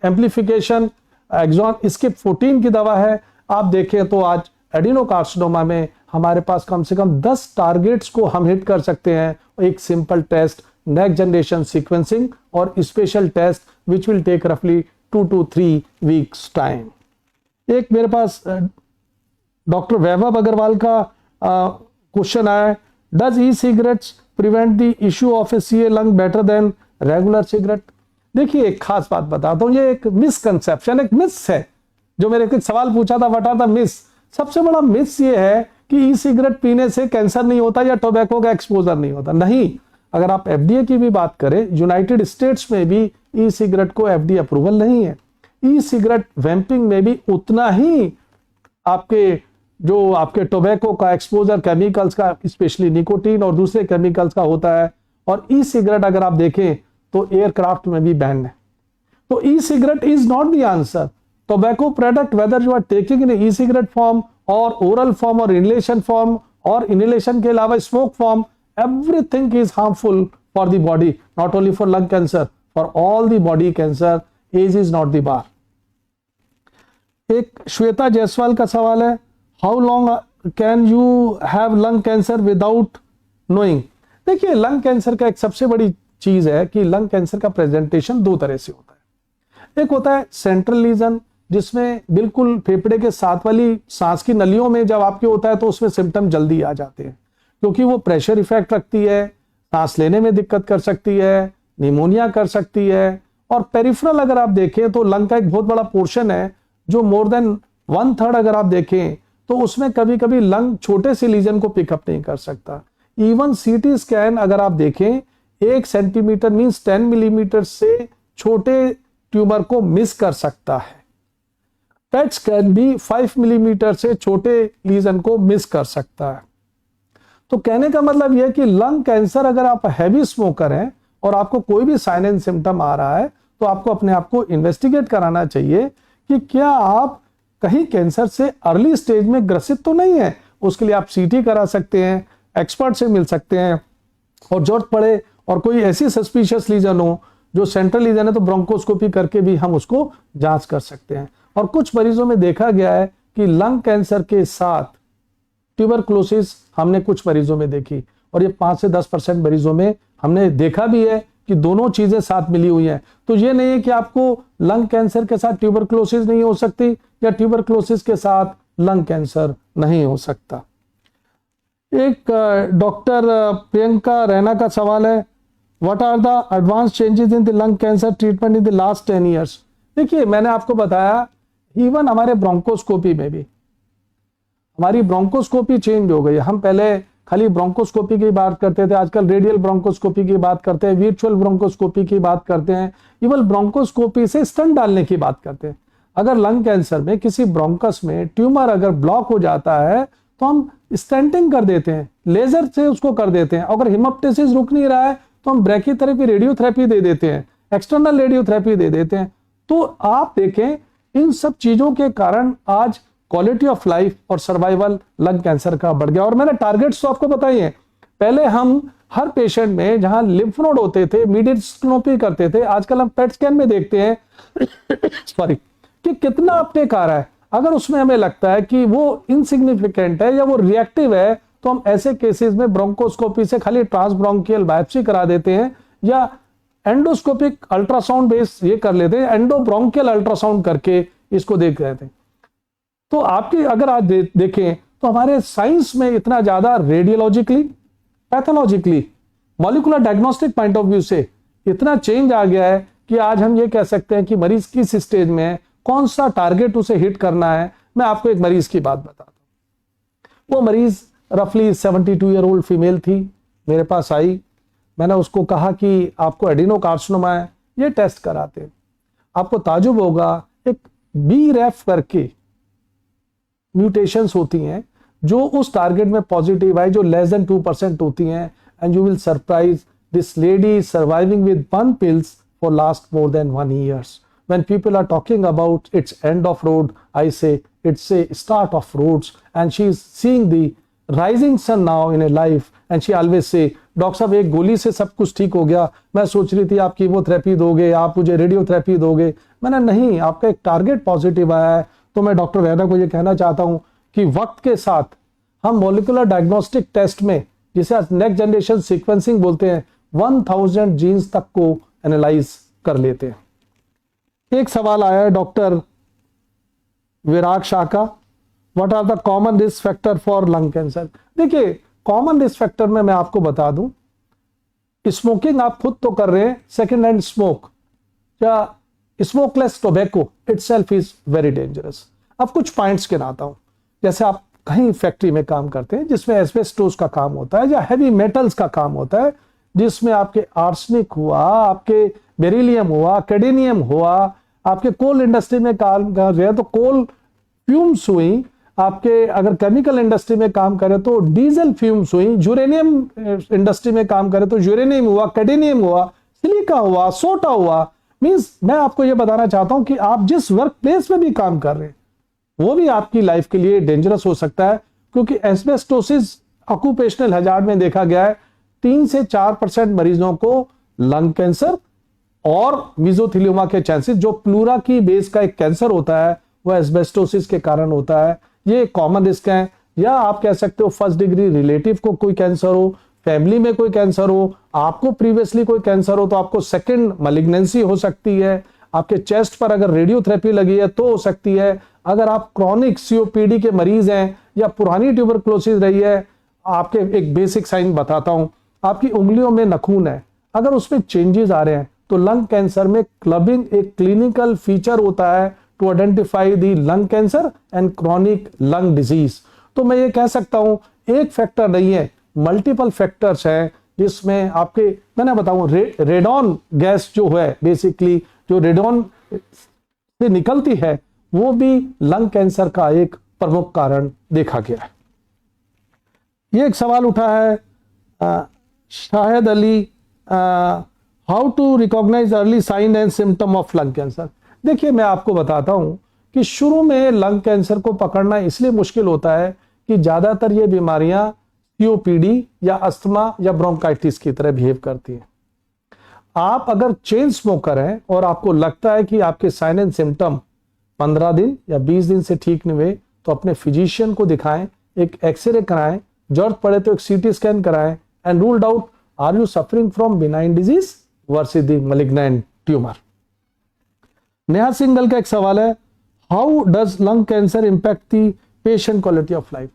एम्प्लीफिकेशन एक्सॉन स्किप 14 की दवा है। आप देखें तो आज एडिनोकार्सिनोमा में हमारे पास कम से कम 10 टारगेट्स को हम हिट कर सकते हैं। एक simple test, next generation sequencing और special test which will take रफली 2 to 3 वीक्स टाइम। एक मेरे पास डॉक्टर वैभव अग्रवाल का क्वेश्चन आया है, does E cigarettes prevent the issue of A CA lung better than regular cigarette? देखिए एक खास बात बताता हूं, ये एक मिसकंसेप्शन, एक मिस है। जो मेरे को सवाल पूछा था व्हाट आर द मिस, सबसे बड़ा मिस ये है कि ई सिगरेट पीने से कैंसर नहीं होता या टोबैको का एक्सपोजर नहीं होता। नहीं, अगर आप एफडीए की भी बात करें, यूनाइटेड स्टेट्स में भी ई सिगरेट को एफडीए अप्रूवल नहीं है। ई सिगरेट वैम्पिंग में भी उतना ही आपके टोबैको का एक्सपोजर केमिकल्स का, स्पेशली निकोटीन और दूसरे केमिकल्स का होता है। और ई सिगरेट अगर आप देखें तो एयरक्राफ्ट में भी बैन है। तो e cigarette is not the answer. Tobacco product whether you are taking in e cigarette form और ओरल फॉर्म और इनहेलेशन फॉर्म और इनहेलेशन के अलावा smoke form, everything is harmful for the body, not only for lung cancer, for all the body cancer. Age is not the bar. एक श्वेता जायसवाल का सवाल है, how long can you have lung cancer without knowing? देखिए lung cancer का एक सबसे बड़ी चीज है कि लंग कैंसर का प्रेजेंटेशन दो तरह से होता है। एक होता है सेंट्रल लीजन, जिसमें बिल्कुल फेफड़े के साथ वाली सांस की नलियों में जब आपके होता है तो उसमें सिम्टम जल्दी आ जाते हैं, क्योंकि वो प्रेशर इफेक्ट रखती है, सांस लेने में दिक्कत कर सकती है, निमोनिया कर सकती है। और पेरिफेरल अगर आप देखें तो लंग का एक बहुत बड़ा पोर्शन है जो मोर देन 1/3 अगर आप देखें तो उसमें कभी कभी लंग छोटे से लीजन को पिकअप नहीं कर सकता। इवन सीटी स्कैन अगर आप देखें 1 सेंटीमीटर मींस 10 मिलीमीटर से छोटे ट्यूमर को मिस कर सकता है। पेट स्कैन भी 5 मिलीमीटर से छोटे लीजन को मिस कर सकता है। तो कहने का मतलब यह कि लंग कैंसर अगर आप हैवी स्मोकर हैं और आपको कोई भी साइन एंड सिम्टम आ रहा है तो आपको अपने आप को इन्वेस्टिगेट कराना चाहिए कि क्या आप कहीं कैंसर से अर्ली स्टेज में ग्रसित तो नहीं है। उसके लिए आप सीटी करा सकते हैं, एक्सपर्ट से मिल सकते हैं, और जरूरत पड़े और कोई ऐसी सस्पिशियस लीजन हो जो सेंट्रल लीजन है तो ब्रोंकोस्कोपी करके भी हम उसको जांच कर सकते हैं। और कुछ मरीजों में देखा गया है कि लंग कैंसर के साथ ट्यूबरक्लोसिस हमने कुछ मरीजों में देखी, और ये 5 से 10% मरीजों में हमने देखा भी है कि दोनों चीजें साथ मिली हुई हैं। तो ये नहीं है कि आपको लंग कैंसर के साथ ट्यूबरक्लोसिस नहीं हो सकती या ट्यूबरक्लोसिस के साथ लंग कैंसर नहीं हो सकता। एक डॉक्टर प्रियंका रैना का सवाल है, what are the advance changes in the lung cancer treatment in the last 10 years? देखिए मैंने आपको बताया इवन हमारे ब्रोंकोस्कोपी में भी हमारी ब्रोंकोस्कोपी चेंज हो गई। हम पहले खाली ब्रोंकोस्कोपी की बात करते थे, आजकल रेडियल ब्रोंकोस्कोपी की बात करते हैं, वर्चुअल ब्रोंकोस्कोपी की बात करते हैं, इवन ब्रोंकोस्कोपी से स्टंट डालने की बात करते हैं। अगर लंग कैंसर में किसी ब्रोंकस में ट्यूमर अगर ब्लॉक हो जाता है तो हम स्टेंटिंग कर देते हैं, लेजर से उसको कर देते हैं। अगर हेमोप्टाइसिस रुक नहीं रहा है तो हम ब्रैकीथेरेपी, रेडियोथेरेपी दे देते हैं, एक्सटर्नल रेडियोथेरेपी दे देते हैं। तो आप देखें इन सब चीजों के कारण आज क्वालिटी ऑफ लाइफ और सर्वाइवल लंग कैंसर का बढ़ गया। और मैंने टारगेट्स तो आपको बताई हैं। पहले हम हर पेशेंट में जहां लिम्फ नोड होते थे मीडिएट स्टेनोग्राफी करते थे, आजकल हम पेट स्कैन में देखते हैं सॉरी कि कितना अपटेक आ रहा है। अगर उसमें हमें लगता है कि वो इनसिग्निफिकेंट है या वो रिएक्टिव है तो हम ऐसे केसेस में ब्रोंकोस्कोपी से खाली ट्रांसब्रोंकियल बायोप्सी करा देते हैं या एंडोस्कोपिक अल्ट्रासाउंड बेस ये कर लेते हैं, एंडोब्रोंकियल अल्ट्रासाउंड करके इसको देख लेते हैं। तो आपकी अगर आज देखें तो हमारे साइंस में इतना ज्यादा radiologically, pathologically, molecular diagnostic point of view से इतना चेंज आ गया है कि आज हम ये कह सकते हैं कि मरीज किस स्टेज में है, कौन सा टारगेट उसे हिट करना है। मैं आपको एक मरीज की बात बताता हूं। वो मरीज रफली 72 ईयर ओल्ड फीमेल थी, मेरे पास आई। मैंने उसको कहा कि आपको एडिनोकार्सिनोमा है, ये टेस्ट कराते। आपको ताजुब होगा, एक BRAF करके म्यूटेशंस होती हैं जो उस टारगेट में पॉजिटिव आई, जो लेस देन 2% होती हैं, and you will surprise this lady surviving with 1 pills for last more than 1 years. When people are talking about its end of road, I say it's a start of roads, and she is seeing the rising sun now in her life, and she always say, doctor साहब एक गोली से सब कुछ ठीक हो गया, मैं सोच रही थी आप कीमोथेरेपी दोगे, आप मुझे रेडियोथेरेपी दोगे। मैंने नहीं, आपका एक टारगेट पॉजिटिव आया है। तो मैं डॉक्टर रैना को ये कहना चाहता हूं कि वक्त के साथ हम मॉलिक्यूलर डायग्नोस्टिक टेस्ट में, जिसे आज नेक्स्ट जनरेशन सीक्वेंसिंग बोलते हैं, 1000 जीन्स तक को एनालाइज कर लेते हैं। एक सवाल आया है डॉक्टर विराग शाह का, what are the common risk factor for lung cancer. देखिए, कॉमन रिस्क फैक्टर में मैं आपको बता दूं, स्मोकिंग आप खुद तो कर रहे हैं, सेकेंड हैंड स्मोक या smokeless tobacco itself is very dangerous. अब कुछ पॉइंट्स गिनाता हूं, जैसे आप कहीं फैक्ट्री में काम करते हैं जिसमें एस्बेस्टोस का काम होता है या हैवी मेटल्स का काम होता है, जिसमें आपके आर्सेनिक हुआ, आपके बेरिलियम हुआ, कैडमियम हुआ, आपके कोल इंडस्ट्री में काम कर रहे हैं तो कोल फ्यूम्स हुई, आपके अगर केमिकल इंडस्ट्री में काम करें तो डीजल फ्यूम्स हुई, यूरेनियम इंडस्ट्री में काम करें तो यूरेनियम हुआ, कैडमियम हुआ, सिलिका हुआ, सोटा हुआ। मींस मैं आपको यह बताना चाहता हूं कि आप जिस वर्क प्लेस में भी काम कर रहे हैं वो भी आपकी लाइफ के लिए डेंजरस हो सकता है, क्योंकि एस्बेस्टोसिस ऑक्यूपेशनल हजार्ड में देखा गया है 3 से 4% मरीजों को लंग कैंसर और मेसोथेलियोमा के चांसेस, जो प्लूरा की बेस का एक कैंसर होता है, वह एस्बेस्टोसिस के कारण होता है। ये कॉमन रिस्क है। या आप कह सकते हो फर्स्ट डिग्री रिलेटिव को कोई कैंसर हो, फैमिली में कोई कैंसर हो, आपको प्रीवियसली कोई कैंसर हो तो आपको सेकंड मैलिग्नेंसी हो सकती है। आपके चेस्ट पर अगर रेडियोथेरेपी लगी है तो हो सकती है। अगर आप क्रॉनिक सीओपीडी के मरीज हैं या पुरानी ट्यूबरक्लोसिस रही है, आपके एक बेसिक साइन बताता हूं, आपकी उंगलियों में नखून है, अगर उसमें चेंजेस आ रहे हैं तो लंग कैंसर में क्लबिंग एक क्लिनिकल फीचर होता है to identify the lung cancer and chronic lung disease. तो मैं ये कह सकता हूं एक फैक्टर नहीं है, मल्टीपल फैक्टर्स हैं जिसमें आपके, मैंने बताऊं रेडॉन गैस जो है, बेसिकली जो रेडॉन से निकलती है वो भी लंग कैंसर का एक प्रमुख कारण देखा गया है। ये एक सवाल उठा है Shahid Ali, how to recognise early sign and symptom of lung cancer. देखिए, मैं आपको बताता हूं कि शुरू में लंग कैंसर को पकड़ना इसलिए मुश्किल होता है कि ज्यादातर ये बीमारियां सीओपीडी या अस्थमा या ब्रोंकाइटिस की तरह बिहेव करती हैं। आप अगर चेन स्मोकर हैं और आपको लगता है कि आपके साइन एंड सिम्टम 15 दिन या 20 दिन से ठीक नहीं हुए, तो अपने फिजिशियन को दिखाएं, एक एक्सरे कराएं, जरूरत पड़े तो एक सीटी स्कैन कराएं and ruled out are you suffering from benign disease versus the malignant tumour. Neha Singhal का एक सवाल है, how does lung cancer impact the patient quality of life.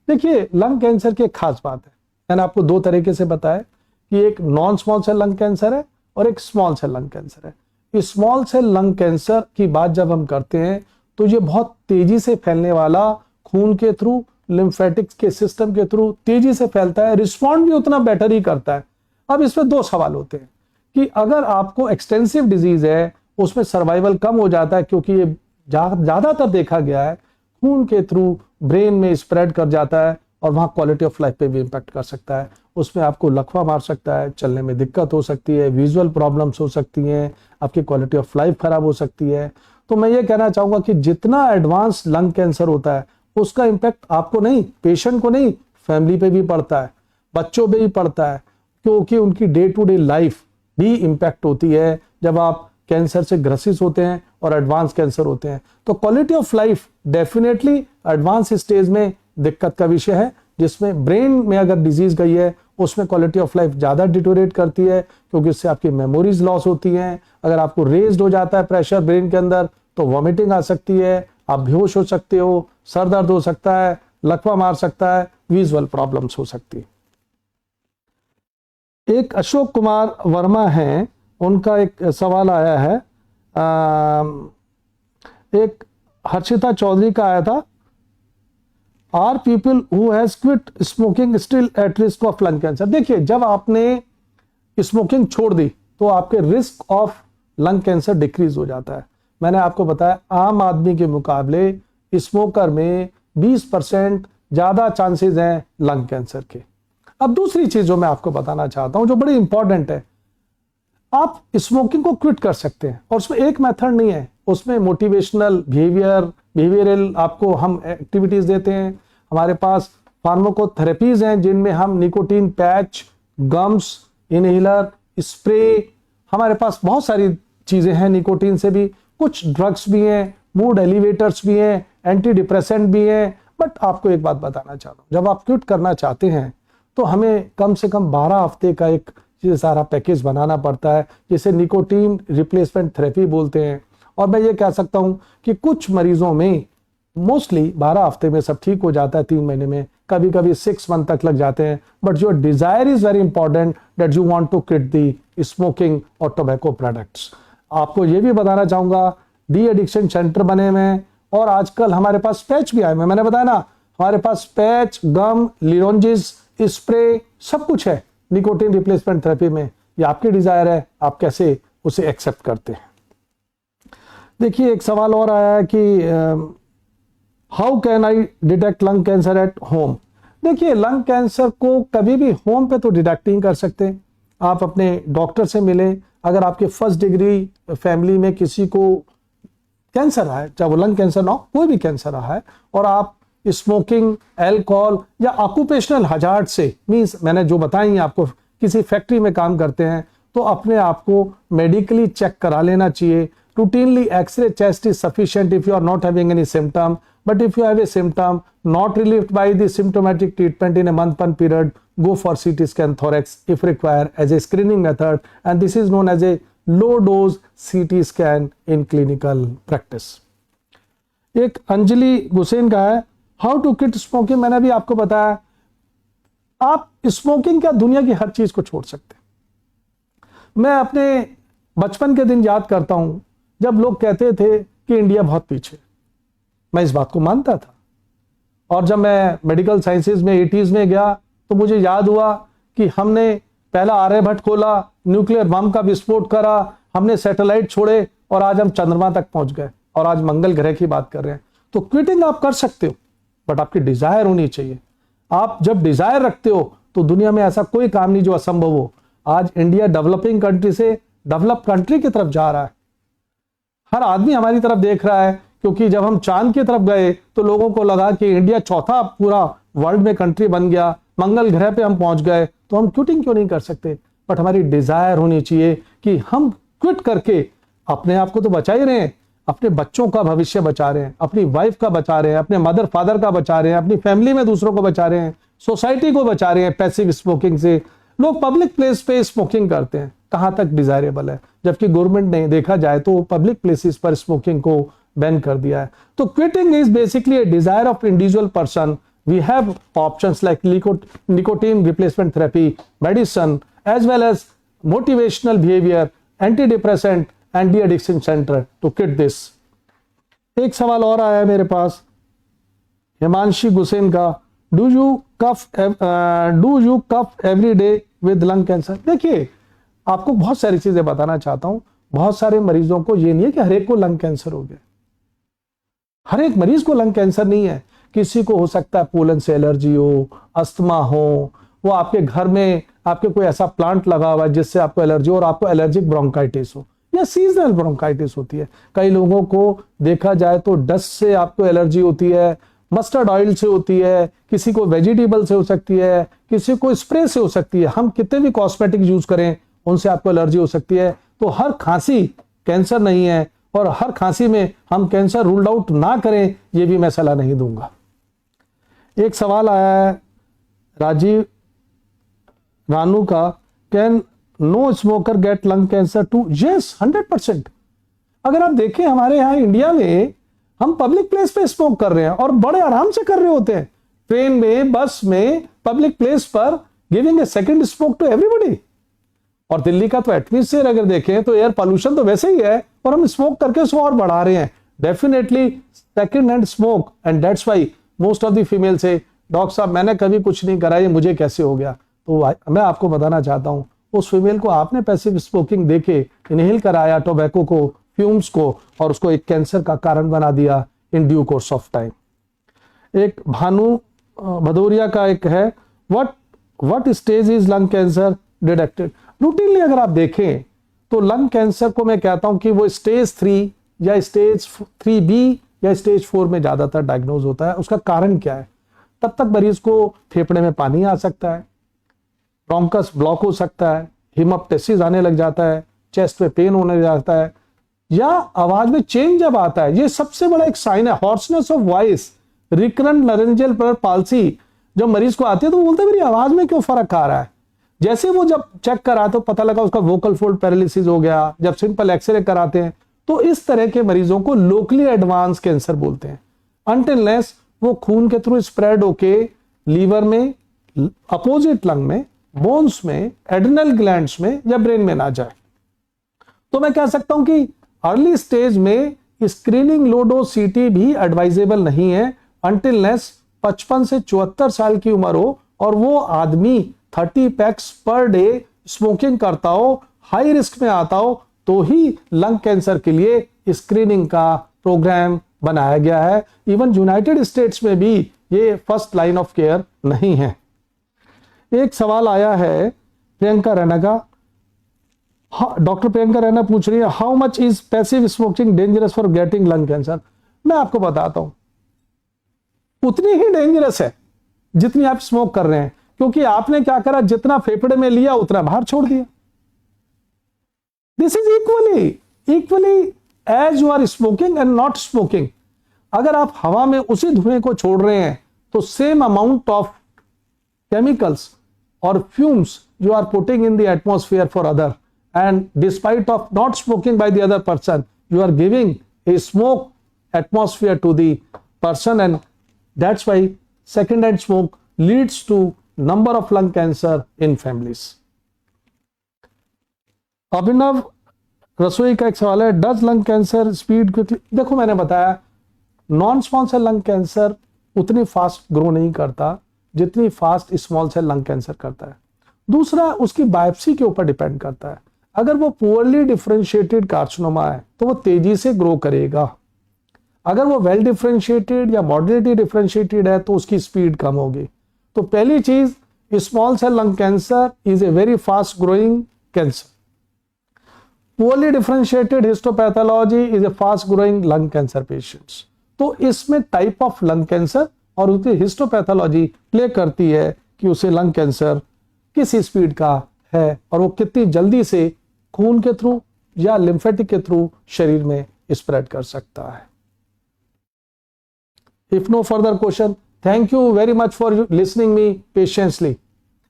देखिए, लंग कैंसर की एक खास बात है, मैंने आपको दो तरीके से बताया कि एक non small cell lung cancer है और एक स्मॉल सेल लंग कैंसर है। इस स्मॉल सेल लंग कैंसर की बात जब हम करते हैं तो ये बहुत तेजी से फैलने वाला, खून के थ्रू, लिम्फेटिक्स के सिस्टम के थ्रू तेजी से फैलता है, रिस्पॉन्ड भी उतना बेटर ही करता है। अब इसमें दो सवाल होते हैं कि अगर आपको एक्सटेंसिव डिजीज है उसमें सर्वाइवल कम हो जाता है, क्योंकि ये ज्यादातर देखा गया है खून के थ्रू ब्रेन में स्प्रेड कर जाता है और वहां क्वालिटी ऑफ लाइफ पे भी इंपैक्ट कर सकता है। उसमें आपको लकवा मार सकता है, चलने में दिक्कत हो सकती है, विजुअल प्रॉब्लम्स हो सकती हैं, आपकी क्वालिटी ऑफ लाइफ खराब हो सकती है। तो मैं ये कहना चाहूंगा कि जितना एडवांस लंग कैंसर होता है उसका इंपैक्ट आपको नहीं, पेशेंट को नहीं, फैमिली पे भी पड़ता है, बच्चों पे भी पड़ता है, क्योंकि उनकी डे टू डे लाइफ भी इंपैक्ट होती है जब आप कैंसर से ग्रसित होते हैं और एडवांस कैंसर होते हैं। तो quality of life definitely advance stage में दिक्कत का विषय है, जिसमें ब्रेन में अगर डिजीज गई है उसमें क्वालिटी ऑफ लाइफ ज्यादा डिटोरेट करती है, क्योंकि इससे आपकी मेमोरीज लॉस होती हैं। अगर आपको रेज्ड हो जाता है प्रेशर ब्रेन के अंदर तो वॉमिटिंग आ सकती है, आप बेहोश हो सकते हो, सर दर्द हो सकता है, लकवा मार सकता है, विजुअल प्रॉब्लम्स हो सकती है। एक अशोक कुमार वर्मा हैं, उनका एक सवाल आया है, एक हर्षिता चौधरी का आया था, are people who has quit smoking still at risk of lung cancer. देखिए, जब आपने स्मोकिंग छोड़ दी तो आपके risk of lung cancer decrease हो जाता है। मैंने आपको बताया आम आदमी के मुकाबले स्मोकर में 20% ज्यादा चांसेस हैं लंग कैंसर के। अब दूसरी चीज जो मैं आपको बताना चाहता हूं, जो बड़ी इंपॉर्टेंट है, आप स्मोकिंग को क्विट कर सकते हैं और उसमें एक मेथड नहीं है, उसमें मोटिवेशनल बिहेवियरल आपको हम एक्टिविटीज देते हैं। हमारे पास फार्माकोथेरेपीज हैं जिनमें हम nicotine patch, gums, inhaler, spray, हमारे पास बहुत सारी चीजें हैं निकोटीन से भी, कुछ ड्रग्स भी हैं, मूड एलिवेटर्स भी हैं, एंटी डिप्रेसेंट भी हैं, बट आपको एक बात बताना चाहता हूँ, जब आप क्विट करना चाहते हैं तो हमें कम से कम 12 हफ्ते का एक सारा पैकेज बनाना पड़ता है, जिसे निकोटीन रिप्लेसमेंट थेरेपी बोलते हैं। और मैं ये कह सकता हूँ कि कुछ मरीजों में मोस्टली 12 हफ्ते में सब ठीक हो जाता है, 3 महीने में, कभी कभी 6 मंथ तक लग जाते हैं। But your desire is very important that you want to quit the smoking और टोबैको प्रोडक्ट्स। आपको ये भी बताना चाहूंगा, डी एडिक्शन सेंटर बने हुए हैं और आजकल हमारे पास पैच भी आए हुए हैं। मैंने बताया ना, हमारे पास पैच, गम, लिरोंजिस, स्प्रे सब कुछ है निकोटीन रिप्लेसमेंट थेरेपी में। ये आपकी डिजायर है, आप कैसे उसे एक्सेप्ट करते हैं। देखिए एक सवाल और आया है कि how can I detect lung cancer at home. देखिए लंग कैंसर को कभी भी होम पे तो डिटेक्ट नहीं कर सकते, आप अपने डॉक्टर से मिले। अगर आपके फर्स्ट डिग्री फैमिली में किसी को कैंसर रहा है, चाहे वो लंग कैंसर ना हो, कोई भी कैंसर रहा है, और आप स्मोकिंग, अल्कोहल या ऑक्यूपेशनल हजार्ड से, मींस मैंने जो बताई आपको, किसी फैक्ट्री में काम करते हैं, तो अपने आप को मेडिकली चेक करा लेना चाहिए। routinely x-ray chest is sufficient if you are not having any symptom, but if you have a symptom not relieved by the symptomatic treatment in a month period, go for CT scan thorax if required as a screening method, and this is known as a low dose CT scan in clinical practice। एक अंजलि गुसेन का है, how to quit smoking. मैंने भी आपको बताया, आप smoking क्या दुनिया की हर चीज को छोड़ सकते हैं। मैं अपने बचपन के दिन याद करता हूं जब लोग कहते थे कि इंडिया बहुत पीछे, मैं इस बात को मानता था। और जब मैं मेडिकल साइंसेज में 80s में गया तो मुझे याद हुआ कि हमने पहला आर्यभट्ट खोला, न्यूक्लियर बम का विस्फोट करा, हमने सैटेलाइट छोड़े और आज हम चंद्रमा तक पहुंच गए और आज मंगल ग्रह की बात कर रहे हैं। तो क्विटिंग आप कर सकते हो, बट आपकी डिजायर होनी चाहिए। आप जब डिजायर रखते हो तो दुनिया में ऐसा कोई काम नहीं जो असंभव हो। आज इंडिया डेवलपिंग कंट्री से डेवलप कंट्री की तरफ जा रहा है, हर आदमी हमारी तरफ देख रहा है, क्योंकि जब हम चांद की तरफ गए तो लोगों को लगा कि इंडिया चौथा पूरा वर्ल्ड में कंट्री बन गया, मंगल ग्रह पे हम पहुंच गए, तो हम क्विटिंग क्यों नहीं कर सकते। बट हमारी डिजायर होनी चाहिए कि हम क्विट करके अपने आप को तो बचा ही रहे हैं, अपने बच्चों का भविष्य बचा रहे हैं, अपनी वाइफ का बचा रहे हैं, अपने मदर फादर का बचा रहे हैं, अपनी फैमिली में दूसरों को बचा रहे हैं, सोसाइटी को बचा रहे हैं पैसिव स्मोकिंग से। लोग पब्लिक प्लेस पे स्मोकिंग करते हैं, कहां तक डिजायरेबल है, जबकि गवर्नमेंट ने देखा जाए तो पब्लिक प्लेसेस पर स्मोकिंग को बैन कर दिया है। तो quitting is basically a desire of individual person. We have options like nicotine replacement therapy, medicine, as well as motivational behavior, antidepressant and de-addiction center to quit this। एक सवाल और आया है मेरे पास हिमांशी गुसेन का, do you cough every day with lung cancer. देखिए आपको बहुत सारी चीजें बताना चाहता हूं। बहुत सारे मरीजों को ये नहीं है कि हर एक को लंग कैंसर हो गया, हर एक मरीज को लंग कैंसर नहीं है। किसी को हो सकता है पोलन से एलर्जी हो, अस्थमा हो, वो आपके घर में आपके कोई ऐसा प्लांट लगा हुआ है जिससे आपको एलर्जी और आपको एलर्जिक ब्रोंकाइटिस हो, या सीजनल ब्रोंकाइटिस होती है। कई लोगों को देखा जाए तो डस्ट से आपको एलर्जी होती है, मस्टर्ड ऑयल से होती है, किसी को वेजिटेबल से हो सकती है, किसी को स्प्रे से हो सकती है। हम कितने भी कॉस्मेटिक यूज करें उनसे आपको एलर्जी हो सकती है। तो हर खांसी कैंसर नहीं है, और हर खांसी में हम कैंसर रूल्ड आउट ना करें, ये भी मैं सलाह नहीं दूंगा। एक सवाल आया है राजीव रानू का, can no smoker get lung cancer too. Yes, 100%। अगर आप देखें हमारे यहाँ इंडिया में हम पब्लिक प्लेस पे स्मोक कर रहे हैं और बड़े आराम से कर रहे होते हैं, ट्रेन में, बस में, पब्लिक प्लेस पर, giving a second smoke to everybody. और दिल्ली का तो एटमॉस्फेयर अगर देखें तो एयर पोल्यूशन तो वैसे ही है, और हम स्मोक करके उसको और बढ़ा रहे हैं। Definitely second hand smoke, and that's why most of the female से, डॉक्टर साहब मैंने कभी कुछ नहीं करा, ये मुझे कैसे हो गया। तो मैं आपको बताना चाहता हूं, उस फीमेल को आपने पैसिव स्मोकिंग देके इनहेल कराया टोबैको को, फ्यूम्स को, और उसको एक कैंसर का कारण बना दिया in due course of time. एक भानु भदौरिया का एक है, what stage is lung cancer detected. Routinely अगर आप देखें तो लंग कैंसर को मैं कहता हूं कि वो स्टेज 3 या स्टेज 3B या स्टेज 4 में ज्यादातर डायग्नोज होता है। उसका कारण क्या है, तब तक मरीज को फेफड़े में पानी आ सकता है, ब्रोंकस ब्लॉक हो सकता है, हिमोप्टेसिस आने लग जाता है, चेस्ट में पेन होने लग जाता है, या आवाज में चेंज जब आता है, ये सबसे बड़ा एक साइन है। Hoarseness of voice, recurrent laryngeal palsy जब मरीज को आती है तो वो बोलते हैं मेरी आवाज में क्यों फर्क आ रहा है। जैसे वो जब चेक कराते तो पता लगा उसका वोकल फोल्ड पैरालिसिस हो गया। जब सिंपल एक्सरे कराते हैं तो इस तरह के मरीजों को लोकली एडवांस कैंसर बोलते हैं, अनटिलनेस वो खून के थ्रू स्प्रेड होके लीवर में, अपोजिट लंग में, बोन्स में, एड्रिनल ग्लैंड्स में या ब्रेन में ना जाए। तो मैं कह सकता हूं कि अर्ली स्टेज में स्क्रीनिंग लो डोज सीटी भी एडवाइजेबल नहीं है अनटिलनेस 55 से 74 साल की उम्र हो और वो आदमी 30 पैक्स पर डे स्मोकिंग करता हो, हाई रिस्क में आता हो, तो ही लंग कैंसर के लिए स्क्रीनिंग का प्रोग्राम बनाया गया है। इवन यूनाइटेड स्टेट्स में भी ये फर्स्ट लाइन ऑफ केयर नहीं है। एक सवाल आया है प्रियंका रैना का, डॉक्टर प्रियंका रैना पूछ रही है how much is passive smoking dangerous for getting lung cancer. मैं आपको बताता हूं उतनी ही डेंजरस है जितनी आप स्मोक कर रहे हैं, क्योंकि आपने क्या करा, जितना फेफड़े में लिया उतना बाहर छोड़ दिया। This is equally as you are smoking and not smoking. अगर आप हवा में उसी धुएं को छोड़ रहे हैं तो सेम अमाउंट ऑफ केमिकल्स और fumes you are putting in the atmosphere for other, and despite of not smoking by the other person, you are giving a smoke atmosphere to the person, and that's why second hand smoke leads to number of lung cancer in families. Abhinav रसोई का एक सवाल है, does lung cancer speed quickly. देखो मैंने बताया non small cell lung cancer उतनी fast grow नहीं करता जितनी fast small cell lung cancer करता है। दूसरा उसकी बायोप्सी के ऊपर डिपेंड करता है। अगर वो पुअरली डिफरेंशिएटेड कार्सिनोमा है तो वो तेजी से ग्रो करेगा। अगर वो वेल डिफरेंशिएटेड या मॉडरेटली डिफरेंशिएटेड है तो उसकी स्पीड कम होगी। तो पहली चीज, small cell lung cancer is a very fast growing cancer. Poorly differentiated histopathology is a fast growing lung cancer patients. तो इसमें टाइप ऑफ लंग कैंसर और उसकी हिस्टोपैथोलॉजी प्ले करती है कि उसे लंग कैंसर किस स्पीड का है और वो कितनी जल्दी से खून के थ्रू या लिम्फेटिक के थ्रू शरीर में स्प्रेड कर सकता है। If no further question, thank you very much for listening me patiently.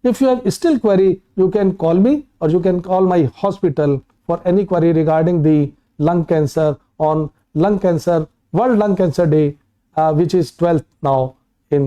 If you have still query you can call me और you can call my hospital for any query regarding the lung cancer on lung cancer world lung cancer day which is 12th now in